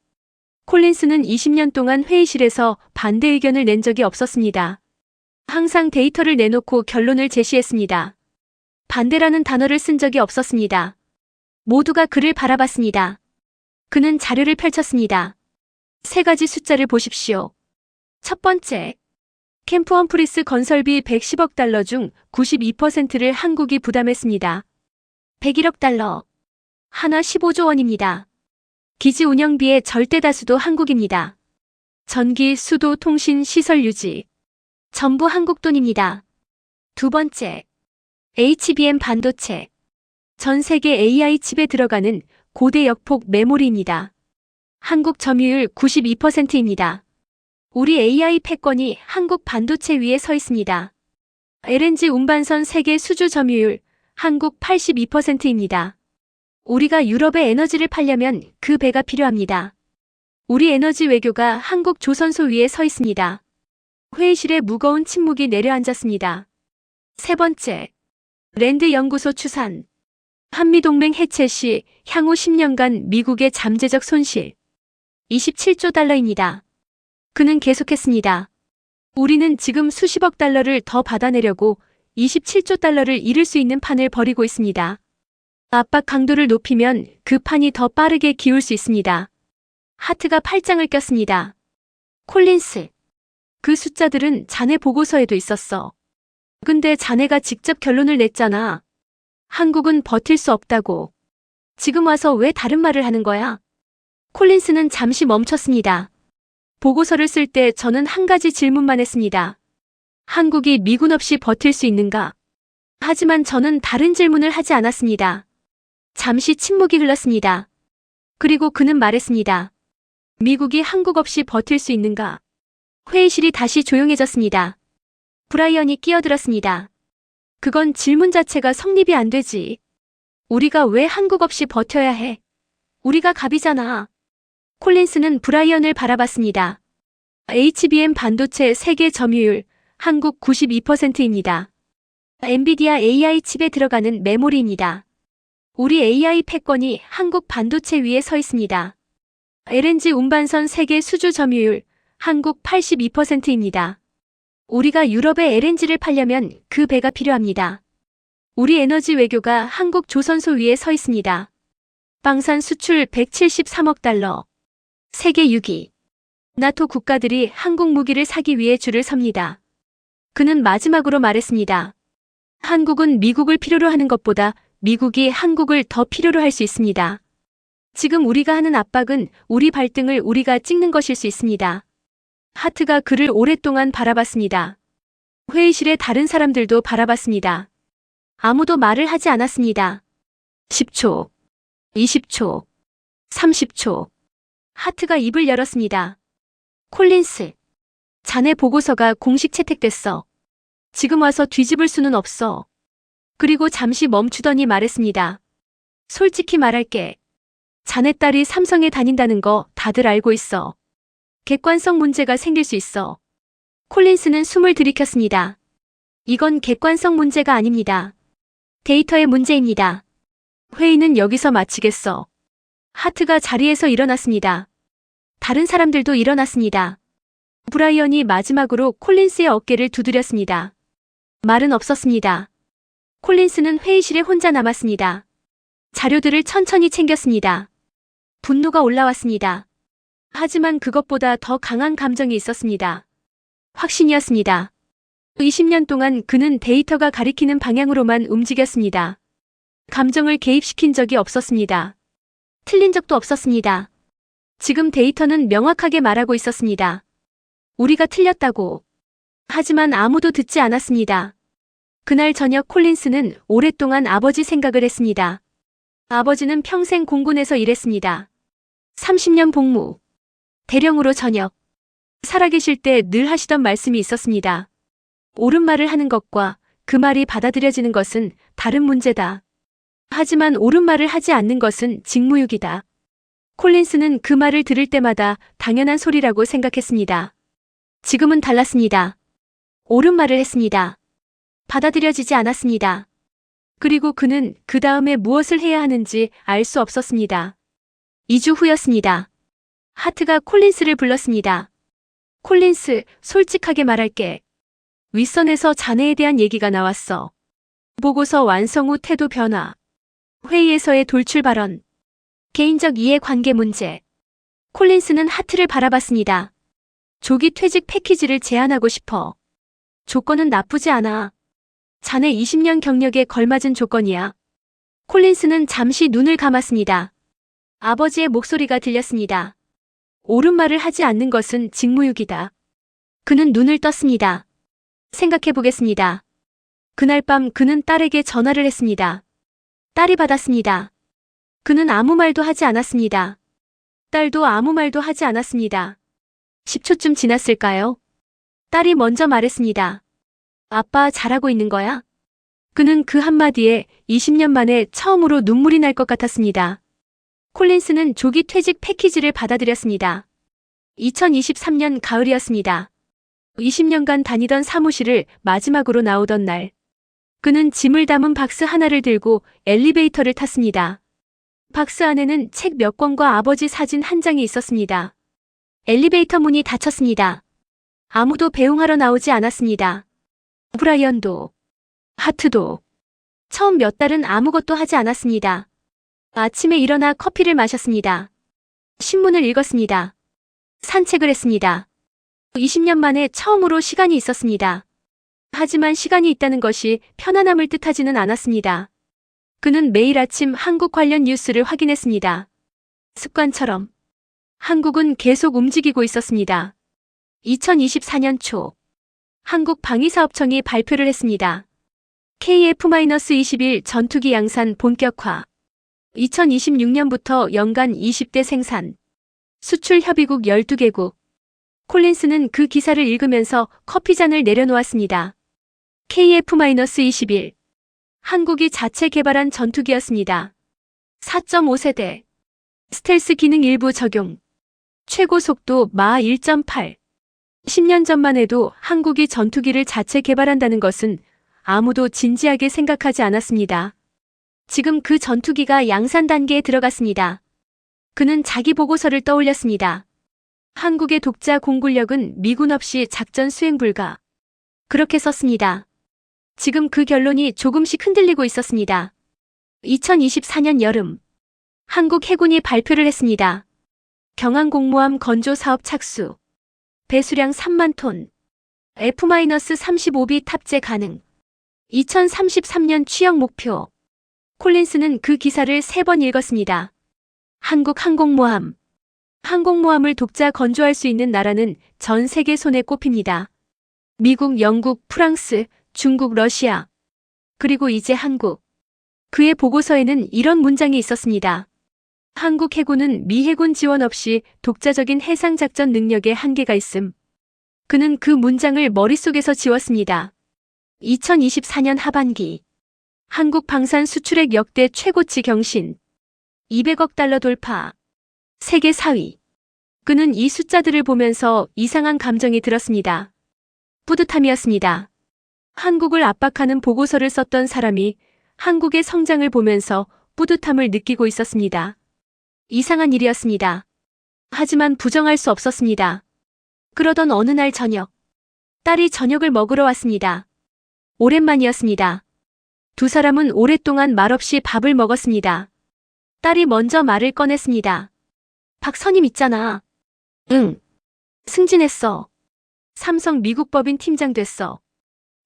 콜린스는 20년 동안 회의실에서 반대 의견을 낸 적이 없었습니다. 항상 데이터를 내놓고 결론을 제시했습니다. 반대라는 단어를 쓴 적이 없었습니다. 모두가 그를 바라봤습니다. 그는 자료를 펼쳤습니다. 3가지 숫자를 보십시오. 첫 번째, 캠프 험프리스 건설비 110억 달러 중 92%를 한국이 부담했습니다. 101억 달러. 한화 15조 원입니다. 기지 운영비의 절대 다수도 한국입니다. 전기, 수도, 통신, 시설 유지. 전부 한국 돈입니다. 두 번째, HBM 반도체. 전 세계 AI 칩에 들어가는 고대 역폭 메모리입니다. 한국 점유율 92%입니다. 우리 AI 패권이 한국 반도체 위에 서 있습니다. LNG 운반선 세계 수주 점유율 한국 82%입니다. 우리가 유럽에 에너지를 팔려면 그 배가 필요합니다. 우리 에너지 외교가 한국 조선소 위에 서 있습니다. 회의실에 무거운 침묵이 내려앉았습니다. 세 번째, 랜드 연구소 추산. 한미동맹 해체 시 향후 10년간 미국의 잠재적 손실 27조 달러입니다. 그는 계속했습니다. 우리는 지금 수십억 달러를 더 받아내려고 27조 달러를 잃을 수 있는 판을 벌이고 있습니다. 압박 강도를 높이면 그 판이 더 빠르게 기울 수 있습니다. 하트가 팔짱을 꼈습니다. 콜린스, 그 숫자들은 자네 보고서에도 있었어. 근데 자네가 직접 결론을 냈잖아. 한국은 버틸 수 없다고. 지금 와서 왜 다른 말을 하는 거야? 콜린스는 잠시 멈췄습니다. 보고서를 쓸 때 저는 한 가지 질문만 했습니다. 한국이 미군 없이 버틸 수 있는가? 하지만 저는 다른 질문을 하지 않았습니다. 잠시 침묵이 흘렀습니다. 그리고 그는 말했습니다. 미국이 한국 없이 버틸 수 있는가? 회의실이 다시 조용해졌습니다. 브라이언이 끼어들었습니다. 그건 질문 자체가 성립이 안 되지. 우리가 왜 한국 없이 버텨야 해? 우리가 갑이잖아. 콜린스는 브라이언을 바라봤습니다. HBM 반도체 세계 점유율 한국 92%입니다. 엔비디아 AI 칩에 들어가는 메모리입니다. 우리 AI 패권이 한국 반도체 위에 서 있습니다. LNG 운반선 세계 수주 점유율 한국 82%입니다. 우리가 유럽에 LNG를 팔려면 그 배가 필요합니다. 우리 에너지 외교가 한국 조선소 위에 서 있습니다. 방산 수출 173억 달러. 세계 6위. 나토 국가들이 한국 무기를 사기 위해 줄을 섭니다. 그는 마지막으로 말했습니다. 한국은 미국을 필요로 하는 것보다 미국이 한국을 더 필요로 할 수 있습니다. 지금 우리가 하는 압박은 우리 발등을 우리가 찍는 것일 수 있습니다. 하트가 그를 오랫동안 바라봤습니다. 회의실의 다른 사람들도 바라봤습니다. 아무도 말을 하지 않았습니다. 10초, 20초, 30초. 하트가 입을 열었습니다. 콜린스, 자네 보고서가 공식 채택됐어. 지금 와서 뒤집을 수는 없어. 그리고 잠시 멈추더니 말했습니다. 솔직히 말할게. 자네 딸이 삼성에 다닌다는 거 다들 알고 있어. 객관성 문제가 생길 수 있어. 콜린스는 숨을 들이켰습니다. 이건 객관성 문제가 아닙니다. 데이터의 문제입니다. 회의는 여기서 마치겠어. 하트가 자리에서 일어났습니다. 다른 사람들도 일어났습니다. 브라이언이 마지막으로 콜린스의 어깨를 두드렸습니다. 말은 없었습니다. 콜린스는 회의실에 혼자 남았습니다. 자료들을 천천히 챙겼습니다. 분노가 올라왔습니다. 하지만 그것보다 더 강한 감정이 있었습니다. 확신이었습니다. 20년 동안 그는 데이터가 가리키는 방향으로만 움직였습니다. 감정을 개입시킨 적이 없었습니다. 틀린 적도 없었습니다. 지금 데이터는 명확하게 말하고 있었습니다. 우리가 틀렸다고. 하지만 아무도 듣지 않았습니다. 그날 저녁 콜린스는 오랫동안 아버지 생각을 했습니다. 아버지는 평생 공군에서 일했습니다. 30년 복무. 대령으로 전역. 살아계실 때 늘 하시던 말씀이 있었습니다. 옳은 말을 하는 것과 그 말이 받아들여지는 것은 다른 문제다. 하지만 옳은 말을 하지 않는 것은 직무유기다. 콜린스는 그 말을 들을 때마다 당연한 소리라고 생각했습니다. 지금은 달랐습니다. 옳은 말을 했습니다. 받아들여지지 않았습니다. 그리고 그는 그 다음에 무엇을 해야 하는지 알 수 없었습니다. 2주 후였습니다. 하트가 콜린스를 불렀습니다. 콜린스, 솔직하게 말할게. 윗선에서 자네에 대한 얘기가 나왔어. 보고서 완성 후 태도 변화. 회의에서의 돌출 발언. 개인적 이해관계 문제. 콜린스는 하트를 바라봤습니다. 조기 퇴직 패키지를 제안하고 싶어. 조건은 나쁘지 않아. 자네 20년 경력에 걸맞은 조건이야. 콜린스는 잠시 눈을 감았습니다. 아버지의 목소리가 들렸습니다. 옳은 말을 하지 않는 것은 직무유기다. 그는 눈을 떴습니다. 생각해보겠습니다. 그날 밤 그는 딸에게 전화를 했습니다. 딸이 받았습니다. 그는 아무 말도 하지 않았습니다. 딸도 아무 말도 하지 않았습니다. 10초쯤 지났을까요? 딸이 먼저 말했습니다. 아빠 잘하고 있는 거야? 그는 그 한마디에 20년 만에 처음으로 눈물이 날 것 같았습니다. 콜린스는 조기 퇴직 패키지를 받아들였습니다. 2023년 가을이었습니다. 20년간 다니던 사무실을 마지막으로 나오던 날. 그는 짐을 담은 박스 하나를 들고 엘리베이터를 탔습니다. 박스 안에는 책 몇 권과 아버지 사진 한 장이 있었습니다. 엘리베이터 문이 닫혔습니다. 아무도 배웅하러 나오지 않았습니다. 브라이언도, 하트도. 처음 몇 달은 아무것도 하지 않았습니다. 아침에 일어나 커피를 마셨습니다. 신문을 읽었습니다. 산책을 했습니다. 20년 만에 처음으로 시간이 있었습니다. 하지만 시간이 있다는 것이 편안함을 뜻하지는 않았습니다. 그는 매일 아침 한국 관련 뉴스를 확인했습니다. 습관처럼. 한국은 계속 움직이고 있었습니다. 2024년 초, 한국방위사업청이 발표를 했습니다. KF-21 전투기 양산 본격화. 2026년부터 연간 20대 생산. 수출 협의국 12개국. 콜린스는 그 기사를 읽으면서 커피잔을 내려놓았습니다. KF-21. 한국이 자체 개발한 전투기였습니다. 4.5세대. 스텔스 기능 일부 적용. 최고 속도 마 1.8. 10년 전만 해도 한국이 전투기를 자체 개발한다는 것은 아무도 진지하게 생각하지 않았습니다. 지금 그 전투기가 양산 단계에 들어갔습니다. 그는 자기 보고서를 떠올렸습니다. 한국의 독자 공군력은 미군 없이 작전 수행 불가. 그렇게 썼습니다. 지금 그 결론이 조금씩 흔들리고 있었습니다. 2024년 여름, 한국 해군이 발표를 했습니다. 경항공모함 건조 사업 착수. 배수량 3만 톤. F-35B 탑재 가능. 2033년 취역 목표. 콜린스는 그 기사를 3번 읽었습니다. 한국 항공모함. 항공모함을 독자 건조할 수 있는 나라는 전 세계 손에 꼽힙니다. 미국, 영국, 프랑스, 중국, 러시아. 그리고 이제 한국. 그의 보고서에는 이런 문장이 있었습니다. 한국 해군은 미 해군 지원 없이 독자적인 해상작전 능력에 한계가 있음. 그는 그 문장을 머릿속에서 지웠습니다. 2024년 하반기. 한국 방산 수출액 역대 최고치 경신. 200억 달러 돌파. 세계 4위. 그는 이 숫자들을 보면서 이상한 감정이 들었습니다. 뿌듯함이었습니다. 한국을 압박하는 보고서를 썼던 사람이 한국의 성장을 보면서 뿌듯함을 느끼고 있었습니다. 이상한 일이었습니다. 하지만 부정할 수 없었습니다. 그러던 어느 날 저녁, 딸이 저녁을 먹으러 왔습니다. 오랜만이었습니다. 두 사람은 오랫동안 말없이 밥을 먹었습니다. 딸이 먼저 말을 꺼냈습니다. 박선임 있잖아. 응. 승진했어. 삼성 미국 법인 팀장 됐어.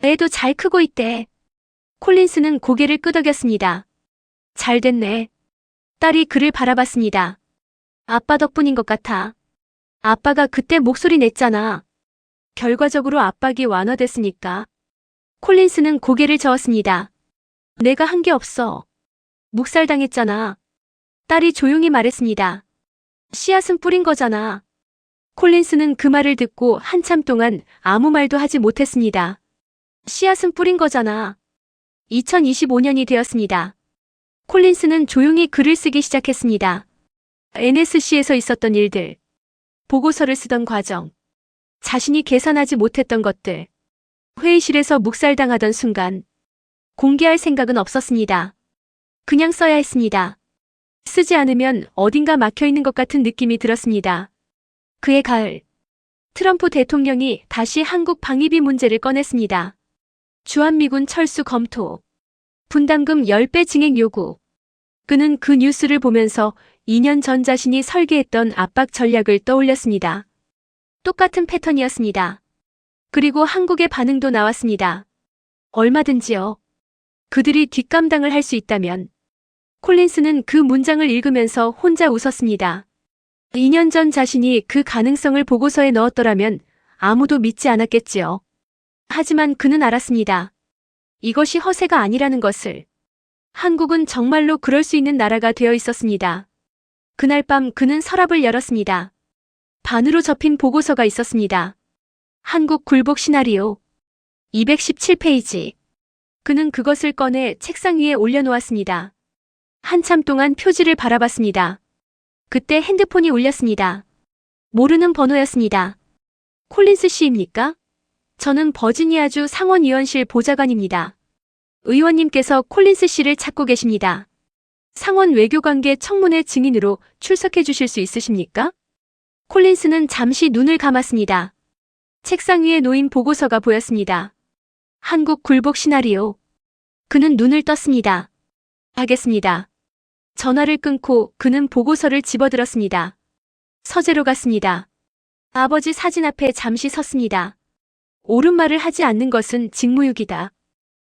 애도 잘 크고 있대. 콜린스는 고개를 끄덕였습니다. 잘 됐네. 딸이 그를 바라봤습니다. 아빠 덕분인 것 같아. 아빠가 그때 목소리 냈잖아. 결과적으로 압박이 완화됐으니까. 콜린스는 고개를 저었습니다. 내가 한 게 없어. 묵살당했잖아. 딸이 조용히 말했습니다. 씨앗은 뿌린 거잖아. 콜린스는 그 말을 듣고 한참 동안 아무 말도 하지 못했습니다. 씨앗은 뿌린 거잖아. 2025년이 되었습니다. 콜린스는 조용히 글을 쓰기 시작했습니다. NSC에서 있었던 일들. 보고서를 쓰던 과정. 자신이 계산하지 못했던 것들. 회의실에서 묵살당하던 순간. 공개할 생각은 없었습니다. 그냥 써야 했습니다. 쓰지 않으면 어딘가 막혀있는 것 같은 느낌이 들었습니다. 그해 가을, 트럼프 대통령이 다시 한국 방위비 문제를 꺼냈습니다. 주한미군 철수 검토, 분담금 10배 증액 요구. 그는 그 뉴스를 보면서 2년 전 자신이 설계했던 압박 전략을 떠올렸습니다. 똑같은 패턴이었습니다. 그리고 한국의 반응도 나왔습니다. 얼마든지요. 그들이 뒷감당을 할 수 있다면. 콜린스는 그 문장을 읽으면서 혼자 웃었습니다. 2년 전 자신이 그 가능성을 보고서에 넣었더라면 아무도 믿지 않았겠지요. 하지만 그는 알았습니다. 이것이 허세가 아니라는 것을. 한국은 정말로 그럴 수 있는 나라가 되어 있었습니다. 그날 밤 그는 서랍을 열었습니다. 반으로 접힌 보고서가 있었습니다. 한국 굴복 시나리오 217페이지. 그는 그것을 꺼내 책상 위에 올려놓았습니다. 한참 동안 표지를 바라봤습니다. 그때 핸드폰이 울렸습니다. 모르는 번호였습니다. 콜린스 씨입니까? 저는 버지니아주 상원의원실 보좌관입니다. 의원님께서 콜린스 씨를 찾고 계십니다. 상원 외교관계 청문회 증인으로 출석해 주실 수 있으십니까? 콜린스는 잠시 눈을 감았습니다. 책상 위에 놓인 보고서가 보였습니다. 한국 굴복 시나리오. 그는 눈을 떴습니다. 알겠습니다. 전화를 끊고 그는 보고서를 집어들었습니다. 서재로 갔습니다. 아버지 사진 앞에 잠시 섰습니다. 옳은 말을 하지 않는 것은 직무유기다.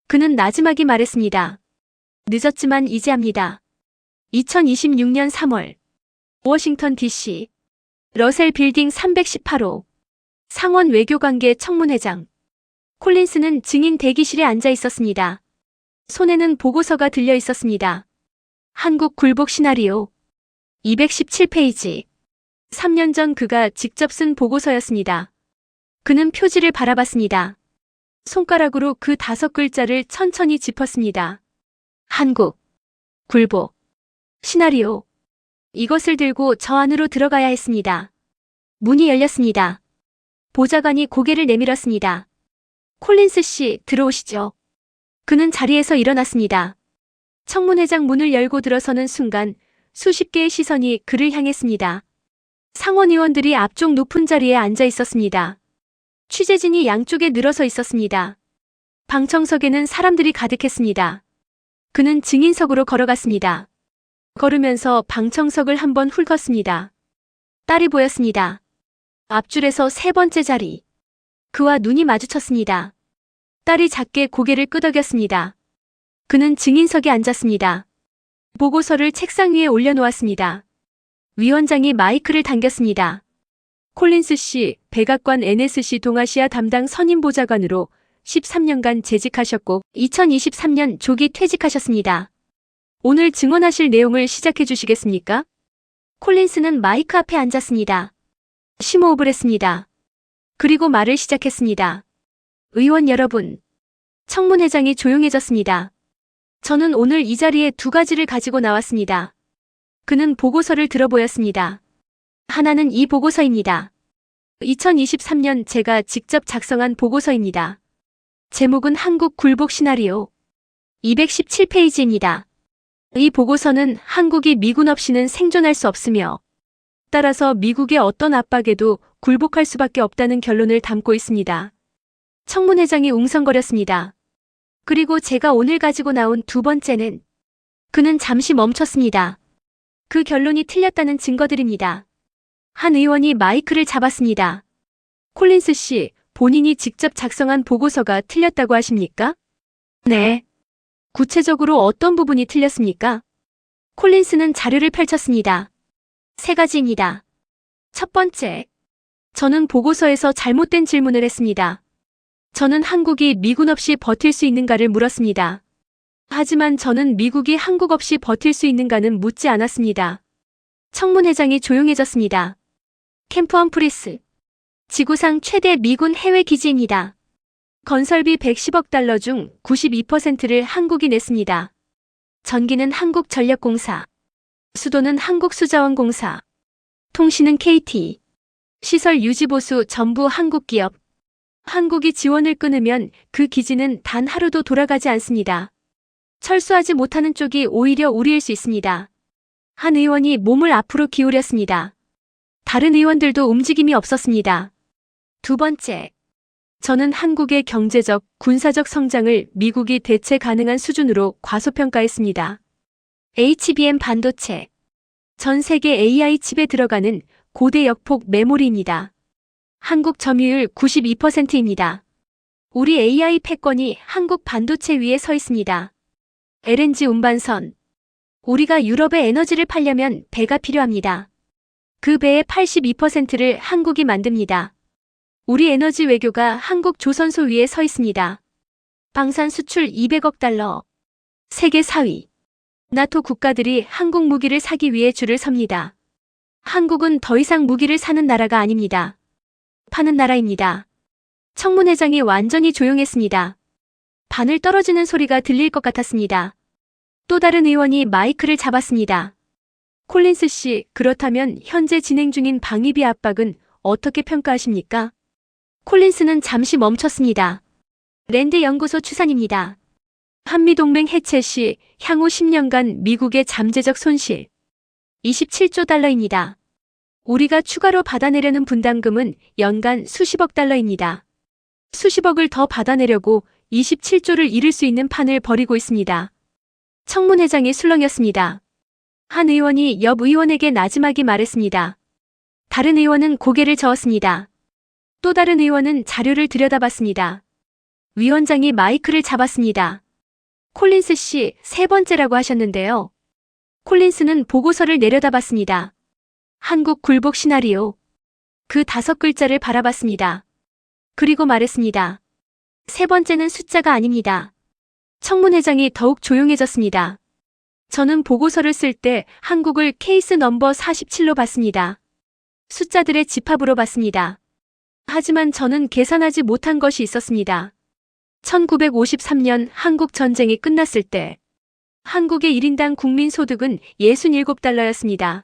그는 나지막이 말했습니다. 늦었지만 이제 합니다. 2026년 3월 워싱턴 DC 러셀 빌딩 318호 상원 외교관계 청문회장. 콜린스는 증인 대기실에 앉아 있었습니다. 손에는 보고서가 들려 있었습니다. 한국 굴복 시나리오 217페이지. 3년 전 그가 직접 쓴 보고서였습니다. 그는 표지를 바라봤습니다. 손가락으로 그 5글자를 천천히 짚었습니다. 한국 굴복 시나리오. 이것을 들고 저 안으로 들어가야 했습니다. 문이 열렸습니다. 보좌관이 고개를 내밀었습니다. 콜린스 씨, 들어오시죠. 그는 자리에서 일어났습니다. 청문회장 문을 열고 들어서는 순간 수십 개의 시선이 그를 향했습니다. 상원의원들이 앞쪽 높은 자리에 앉아 있었습니다. 취재진이 양쪽에 늘어서 있었습니다. 방청석에는 사람들이 가득했습니다. 그는 증인석으로 걸어갔습니다. 걸으면서 방청석을 한번 훑었습니다. 딸이 보였습니다. 앞줄에서 3번째 자리. 그와 눈이 마주쳤습니다. 딸이 작게 고개를 끄덕였습니다. 그는 증인석에 앉았습니다. 보고서를 책상 위에 올려놓았습니다. 위원장이 마이크를 당겼습니다. 콜린스 씨, 백악관 NSC 동아시아 담당 선임보좌관으로 13년간 재직하셨고 2023년 조기 퇴직하셨습니다. 오늘 증언하실 내용을 시작해 주시겠습니까? 콜린스는 마이크 앞에 앉았습니다. 심호흡을 했습니다. 그리고 말을 시작했습니다. 의원 여러분. 청문회장이 조용해졌습니다. 저는 오늘 이 자리에 2가지를 가지고 나왔습니다. 그는 보고서를 들어보였습니다. 하나는 이 보고서입니다. 2023년 제가 직접 작성한 보고서입니다. 제목은 한국 굴복 시나리오 217페이지입니다. 이 보고서는 한국이 미군 없이는 생존할 수 없으며 따라서 미국의 어떤 압박에도 굴복할 수밖에 없다는 결론을 담고 있습니다. 청문회장이 웅성거렸습니다. 그리고 제가 오늘 가지고 나온 2번째는 그는 잠시 멈췄습니다. 그 결론이 틀렸다는 증거들입니다. 한 의원이 마이크를 잡았습니다. 콜린스 씨, 본인이 직접 작성한 보고서가 틀렸다고 하십니까? 네. 구체적으로 어떤 부분이 틀렸습니까? 콜린스는 자료를 펼쳤습니다. 3가지입니다. 첫 번째, 저는 보고서에서 잘못된 질문을 했습니다. 저는 한국이 미군 없이 버틸 수 있는가를 물었습니다. 하지만 저는 미국이 한국 없이 버틸 수 있는가는 묻지 않았습니다. 청문회장이 조용해졌습니다. 캠프 험프리스. 지구상 최대 미군 해외 기지입니다. 건설비 110억 달러 중 92%를 한국이 냈습니다. 전기는 한국전력공사. 수도는 한국수자원공사. 통신은 KT. 시설 유지보수 전부 한국기업. 한국이 지원을 끊으면 그 기지는 단 하루도 돌아가지 않습니다. 철수하지 못하는 쪽이 오히려 우리일 수 있습니다. 한 의원이 몸을 앞으로 기울였습니다. 다른 의원들도 움직임이 없었습니다. 두 번째, 저는 한국의 경제적, 군사적 성장을 미국이 대체 가능한 수준으로 과소평가했습니다. HBM 반도체, 전 세계 AI 칩에 들어가는 고대 역폭 메모리입니다. 한국 점유율 92%입니다. 우리 AI 패권이 한국 반도체 위에 서 있습니다. LNG 운반선, 우리가 유럽에 에너지를 팔려면 배가 필요합니다. 그 배의 82%를 한국이 만듭니다. 우리 에너지 외교가 한국 조선소 위에 서 있습니다. 방산 수출 200억 달러. 세계 4위. 나토 국가들이 한국 무기를 사기 위해 줄을 섭니다. 한국은 더 이상 무기를 사는 나라가 아닙니다. 파는 나라입니다. 청문회장이 완전히 조용했습니다. 바늘 떨어지는 소리가 들릴 것 같았습니다. 또 다른 의원이 마이크를 잡았습니다. 콜린스 씨, 그렇다면 현재 진행 중인 방위비 압박은 어떻게 평가하십니까? 콜린스는 잠시 멈췄습니다. 랜드 연구소 추산입니다. 한미동맹 해체 시 향후 10년간 미국의 잠재적 손실 27조 달러입니다. 우리가 추가로 받아내려는 분담금은 연간 수십억 달러입니다. 수십억을 더 받아내려고 27조를 잃을 수 있는 판을 벌이고 있습니다. 청문회장이 술렁였습니다. 한 의원이 옆 의원에게 나지막이 말했습니다. 다른 의원은 고개를 저었습니다. 또 다른 의원은 자료를 들여다봤습니다. 위원장이 마이크를 잡았습니다. 콜린스 씨, 세 번째라고 하셨는데요. 콜린스는 보고서를 내려다봤습니다. 한국 굴복 시나리오. 그 5글자를 바라봤습니다. 그리고 말했습니다. 세 번째는 숫자가 아닙니다. 청문회장이 더욱 조용해졌습니다. 저는 보고서를 쓸 때 한국을 케이스 넘버 47로 봤습니다. 숫자들의 집합으로 봤습니다. 하지만 저는 계산하지 못한 것이 있었습니다. 1953년 한국 전쟁이 끝났을 때 한국의 1인당 국민소득은 67달러였습니다.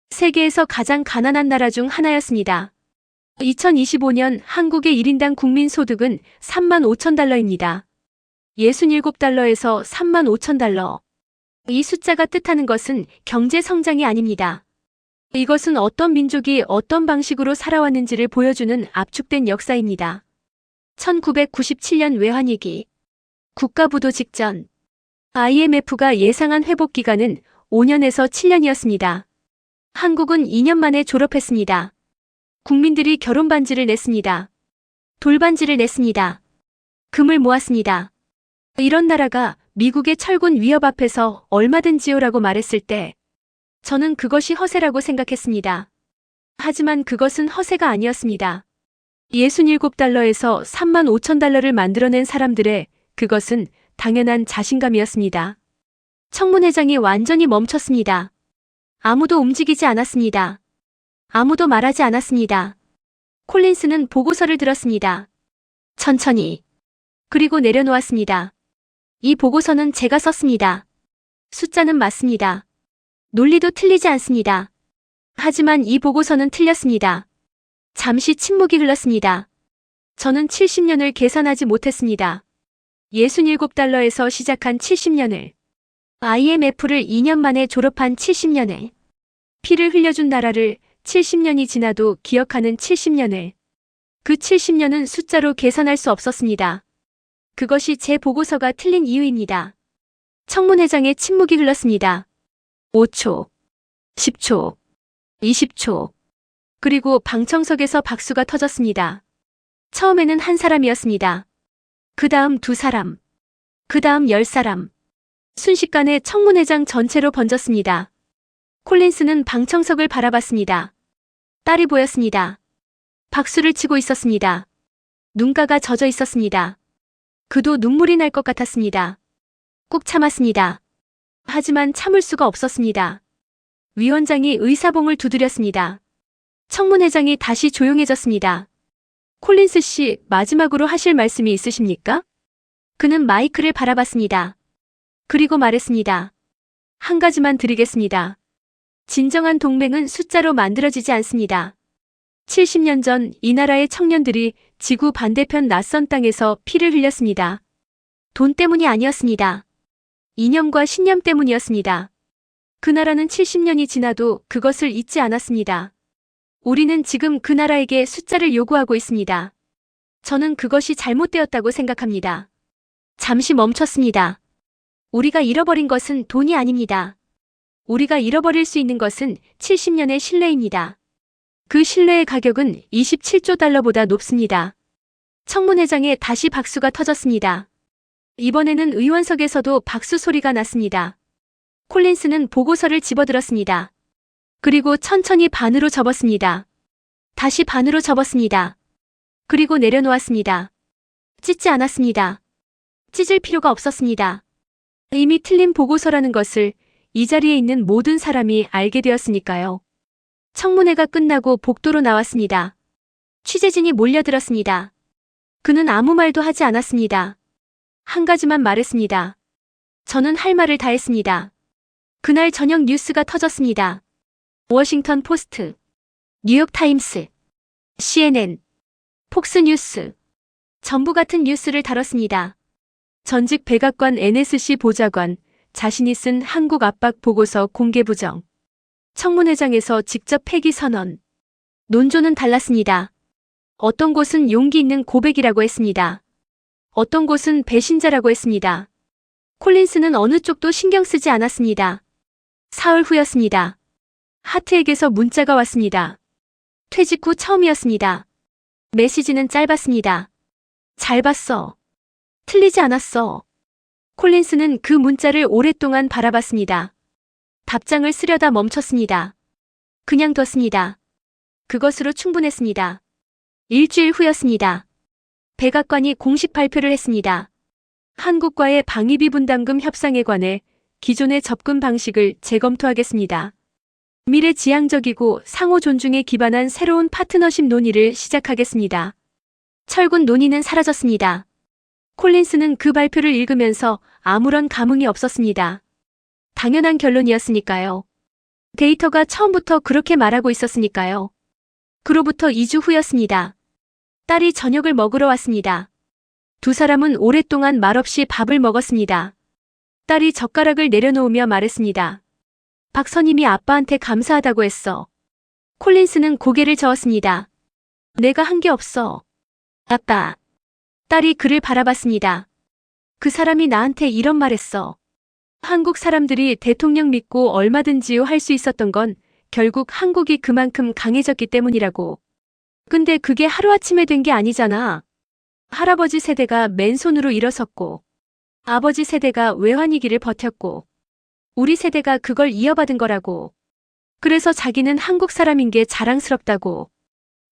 세계에서 가장 가난한 나라 중 하나였습니다. 2025년 한국의 1인당 국민소득은 35,000달러입니다. 67달러에서 35,000달러. 이 숫자가 뜻하는 것은 경제 성장이 아닙니다. 이것은 어떤 민족이 어떤 방식으로 살아왔는지를 보여주는 압축된 역사입니다. 1997년 외환위기. 국가부도 직전. IMF가 예상한 회복 기간은 5년에서 7년이었습니다. 한국은 2년 만에 졸업했습니다. 국민들이 결혼 반지를 냈습니다. 돌반지를 냈습니다. 금을 모았습니다. 이런 나라가 미국의 철군 위협 앞에서 얼마든지요라고 말했을 때 저는 그것이 허세라고 생각했습니다. 하지만 그것은 허세가 아니었습니다. 67달러에서 35,000달러를 만들어낸 사람들의 그것은 당연한 자신감이었습니다. 청문회장이 완전히 멈췄습니다. 아무도 움직이지 않았습니다. 아무도 말하지 않았습니다. 콜린스는 보고서를 들었습니다. 천천히. 그리고 내려놓았습니다. 이 보고서는 제가 썼습니다. 숫자는 맞습니다. 논리도 틀리지 않습니다. 하지만 이 보고서는 틀렸습니다. 잠시 침묵이 흘렀습니다. 저는 70년을 계산하지 못했습니다. 67달러에서 시작한 70년을, IMF를 2년 만에 졸업한 70년을, 피를 흘려준 나라를 70년이 지나도 기억하는 70년을, 그 70년은 숫자로 계산할 수 없었습니다. 그것이 제 보고서가 틀린 이유입니다. 청문회장의 침묵이 흘렀습니다. 5초, 10초, 20초. 그리고 방청석에서 박수가 터졌습니다. 처음에는 한 사람이었습니다. 그 다음 2사람. 그 다음 10사람. 순식간에 청문회장 전체로 번졌습니다. 콜린스는 방청석을 바라봤습니다. 딸이 보였습니다. 박수를 치고 있었습니다. 눈가가 젖어 있었습니다. 그도 눈물이 날 것 같았습니다. 꼭 참았습니다. 하지만 참을 수가 없었습니다. 위원장이 의사봉을 두드렸습니다. 청문회장이 다시 조용해졌습니다. 콜린스 씨, 마지막으로 하실 말씀이 있으십니까? 그는 마이크를 바라봤습니다. 그리고 말했습니다. 한 가지만 드리겠습니다. 진정한 동맹은 숫자로 만들어지지 않습니다. 70년 전 이 나라의 청년들이 지구 반대편 낯선 땅에서 피를 흘렸습니다. 돈 때문이 아니었습니다. 이념과 신념 때문이었습니다. 그 나라는 70년이 지나도 그것을 잊지 않았습니다. 우리는 지금 그 나라에게 숫자를 요구하고 있습니다. 저는 그것이 잘못되었다고 생각합니다. 잠시 멈췄습니다. 우리가 잃어버린 것은 돈이 아닙니다. 우리가 잃어버릴 수 있는 것은 70년의 신뢰입니다. 그 신뢰의 가격은 27조 달러보다 높습니다. 청문회장에 다시 박수가 터졌습니다. 이번에는 의원석에서도 박수 소리가 났습니다. 콜린스는 보고서를 집어들었습니다. 그리고 천천히 반으로 접었습니다. 다시 반으로 접었습니다. 그리고 내려놓았습니다. 찢지 않았습니다. 찢을 필요가 없었습니다. 이미 틀린 보고서라는 것을 이 자리에 있는 모든 사람이 알게 되었으니까요. 청문회가 끝나고 복도로 나왔습니다. 취재진이 몰려들었습니다. 그는 아무 말도 하지 않았습니다. 한 가지만 말했습니다. 저는 할 말을 다 했습니다. 그날 저녁 뉴스가 터졌습니다. 워싱턴 포스트, 뉴욕타임스, CNN, 폭스뉴스, 전부 같은 뉴스를 다뤘습니다. 전직 백악관 NSC 보좌관, 자신이 쓴 한국 압박 보고서 공개 부정. 청문회장에서 직접 폐기 선언. 논조는 달랐습니다. 어떤 곳은 용기 있는 고백이라고 했습니다. 어떤 곳은 배신자라고 했습니다. 콜린스는 어느 쪽도 신경 쓰지 않았습니다. 사흘 후였습니다. 하트에게서 문자가 왔습니다. 퇴직 후 처음이었습니다. 메시지는 짧았습니다. 잘 봤어. 틀리지 않았어. 콜린스는 그 문자를 오랫동안 바라봤습니다. 답장을 쓰려다 멈췄습니다. 그냥 뒀습니다. 그것으로 충분했습니다. 일주일 후였습니다. 백악관이 공식 발표를 했습니다. 한국과의 방위비 분담금 협상에 관해 기존의 접근 방식을 재검토하겠습니다. 미래지향적이고 상호 존중에 기반한 새로운 파트너십 논의를 시작하겠습니다. 철군 논의는 사라졌습니다. 콜린스는 그 발표를 읽으면서 아무런 감흥이 없었습니다. 당연한 결론이었으니까요. 데이터가 처음부터 그렇게 말하고 있었으니까요. 그로부터 2주 후였습니다. 딸이 저녁을 먹으러 왔습니다. 두 사람은 오랫동안 말없이 밥을 먹었습니다. 딸이 젓가락을 내려놓으며 말했습니다. 박 선임이 아빠한테 감사하다고 했어. 콜린스는 고개를 저었습니다. 내가 한 게 없어. 아빠. 딸이 그를 바라봤습니다. 그 사람이 나한테 이런 말했어. 한국 사람들이 대통령 믿고 얼마든지 할 수 있었던 건 결국 한국이 그만큼 강해졌기 때문이라고. 근데 그게 하루아침에 된 게 아니잖아. 할아버지 세대가 맨손으로 일어섰고, 아버지 세대가 외환위기를 버텼고, 우리 세대가 그걸 이어받은 거라고. 그래서 자기는 한국 사람인 게 자랑스럽다고.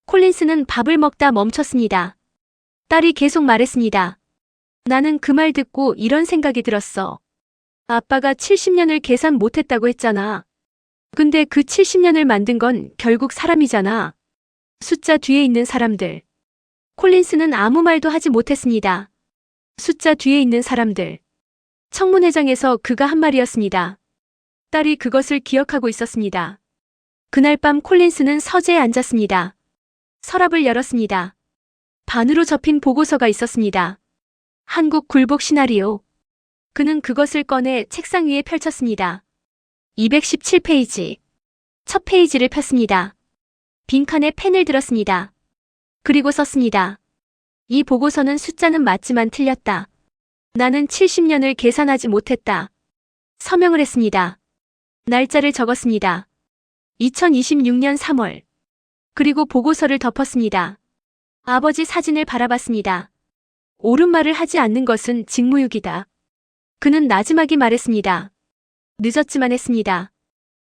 콜린스는 밥을 먹다 멈췄습니다. 딸이 계속 말했습니다. 나는 그 말 듣고 이런 생각이 들었어. 아빠가 70년을 계산 못했다고 했잖아. 근데 그 70년을 만든 건 결국 사람이잖아. 숫자 뒤에 있는 사람들. 콜린스는 아무 말도 하지 못했습니다. 숫자 뒤에 있는 사람들. 청문회장에서 그가 한 말이었습니다. 딸이 그것을 기억하고 있었습니다. 그날 밤 콜린스는 서재에 앉았습니다. 서랍을 열었습니다. 반으로 접힌 보고서가 있었습니다. 한국 굴복 시나리오. 그는 그것을 꺼내 책상 위에 펼쳤습니다. 217페이지. 첫 페이지를 폈습니다. 빈칸에 펜을 들었습니다. 그리고 썼습니다. 이 보고서는 숫자는 맞지만 틀렸다. 나는 70년을 계산하지 못했다. 서명을 했습니다. 날짜를 적었습니다. 2026년 3월. 그리고 보고서를 덮었습니다. 아버지 사진을 바라봤습니다. 옳은 말을 하지 않는 것은 직무유기다. 그는 나지막이 말했습니다. 늦었지만 했습니다.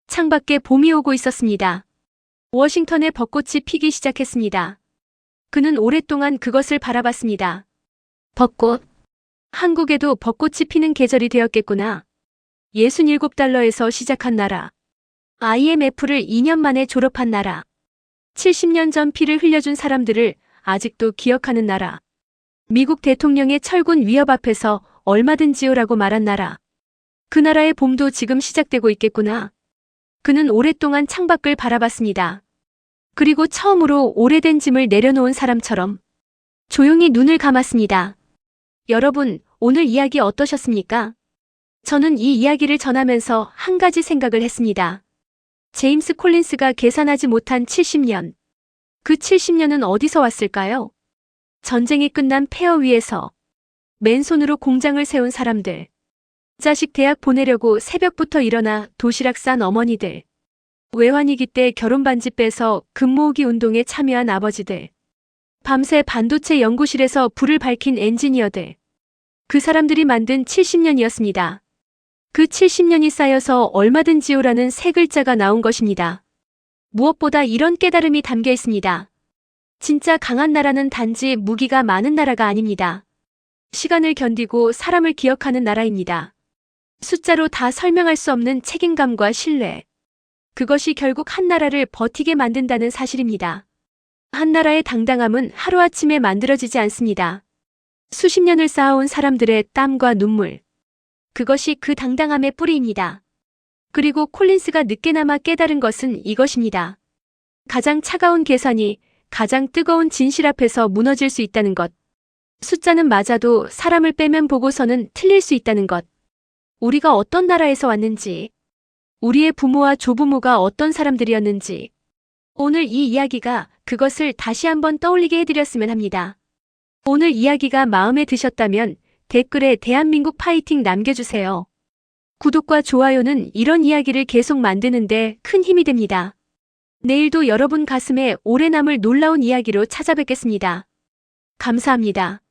창밖에 봄이 오고 있었습니다. 워싱턴에 벚꽃이 피기 시작했습니다. 그는 오랫동안 그것을 바라봤습니다. 벚꽃. 한국에도 벚꽃이 피는 계절이 되었겠구나. 67달러에서 시작한 나라. IMF를 2년 만에 졸업한 나라. 70년 전 피를 흘려준 사람들을 아직도 기억하는 나라. 미국 대통령의 철군 위협 앞에서 얼마든지 오라고 말한 나라. 그 나라의 봄도 지금 시작되고 있겠구나. 그는 오랫동안 창밖을 바라봤습니다. 그리고 처음으로 오래된 짐을 내려놓은 사람처럼 조용히 눈을 감았습니다. 여러분, 오늘 이야기 어떠셨습니까? 저는 이 이야기를 전하면서 한 가지 생각을 했습니다. 제임스 콜린스가 계산하지 못한 70년. 그 70년은 어디서 왔을까요? 전쟁이 끝난 폐허 위에서 맨손으로 공장을 세운 사람들. 자식 대학 보내려고 새벽부터 일어나 도시락 싼 어머니들. 외환위기 때 결혼 반지 빼서 금 모으기 운동에 참여한 아버지들. 밤새 반도체 연구실에서 불을 밝힌 엔지니어들. 그 사람들이 만든 70년이었습니다. 그 70년이 쌓여서 얼마든지요라는 세 글자가 나온 것입니다. 무엇보다 이런 깨달음이 담겨 있습니다. 진짜 강한 나라는 단지 무기가 많은 나라가 아닙니다. 시간을 견디고 사람을 기억하는 나라입니다. 숫자로 다 설명할 수 없는 책임감과 신뢰. 그것이 결국 한 나라를 버티게 만든다는 사실입니다. 한 나라의 당당함은 하루아침에 만들어지지 않습니다. 수십 년을 쌓아온 사람들의 땀과 눈물. 그것이 그 당당함의 뿌리입니다. 그리고 콜린스가 늦게나마 깨달은 것은 이것입니다. 가장 차가운 계산이 가장 뜨거운 진실 앞에서 무너질 수 있다는 것. 숫자는 맞아도 사람을 빼면 보고서는 틀릴 수 있다는 것. 우리가 어떤 나라에서 왔는지, 우리의 부모와 조부모가 어떤 사람들이었는지, 오늘 이 이야기가 그것을 다시 한번 떠올리게 해드렸으면 합니다. 오늘 이야기가 마음에 드셨다면 댓글에 대한민국 파이팅 남겨주세요. 구독과 좋아요는 이런 이야기를 계속 만드는데 큰 힘이 됩니다. 내일도 여러분 가슴에 오래 남을 놀라운 이야기로 찾아뵙겠습니다. 감사합니다.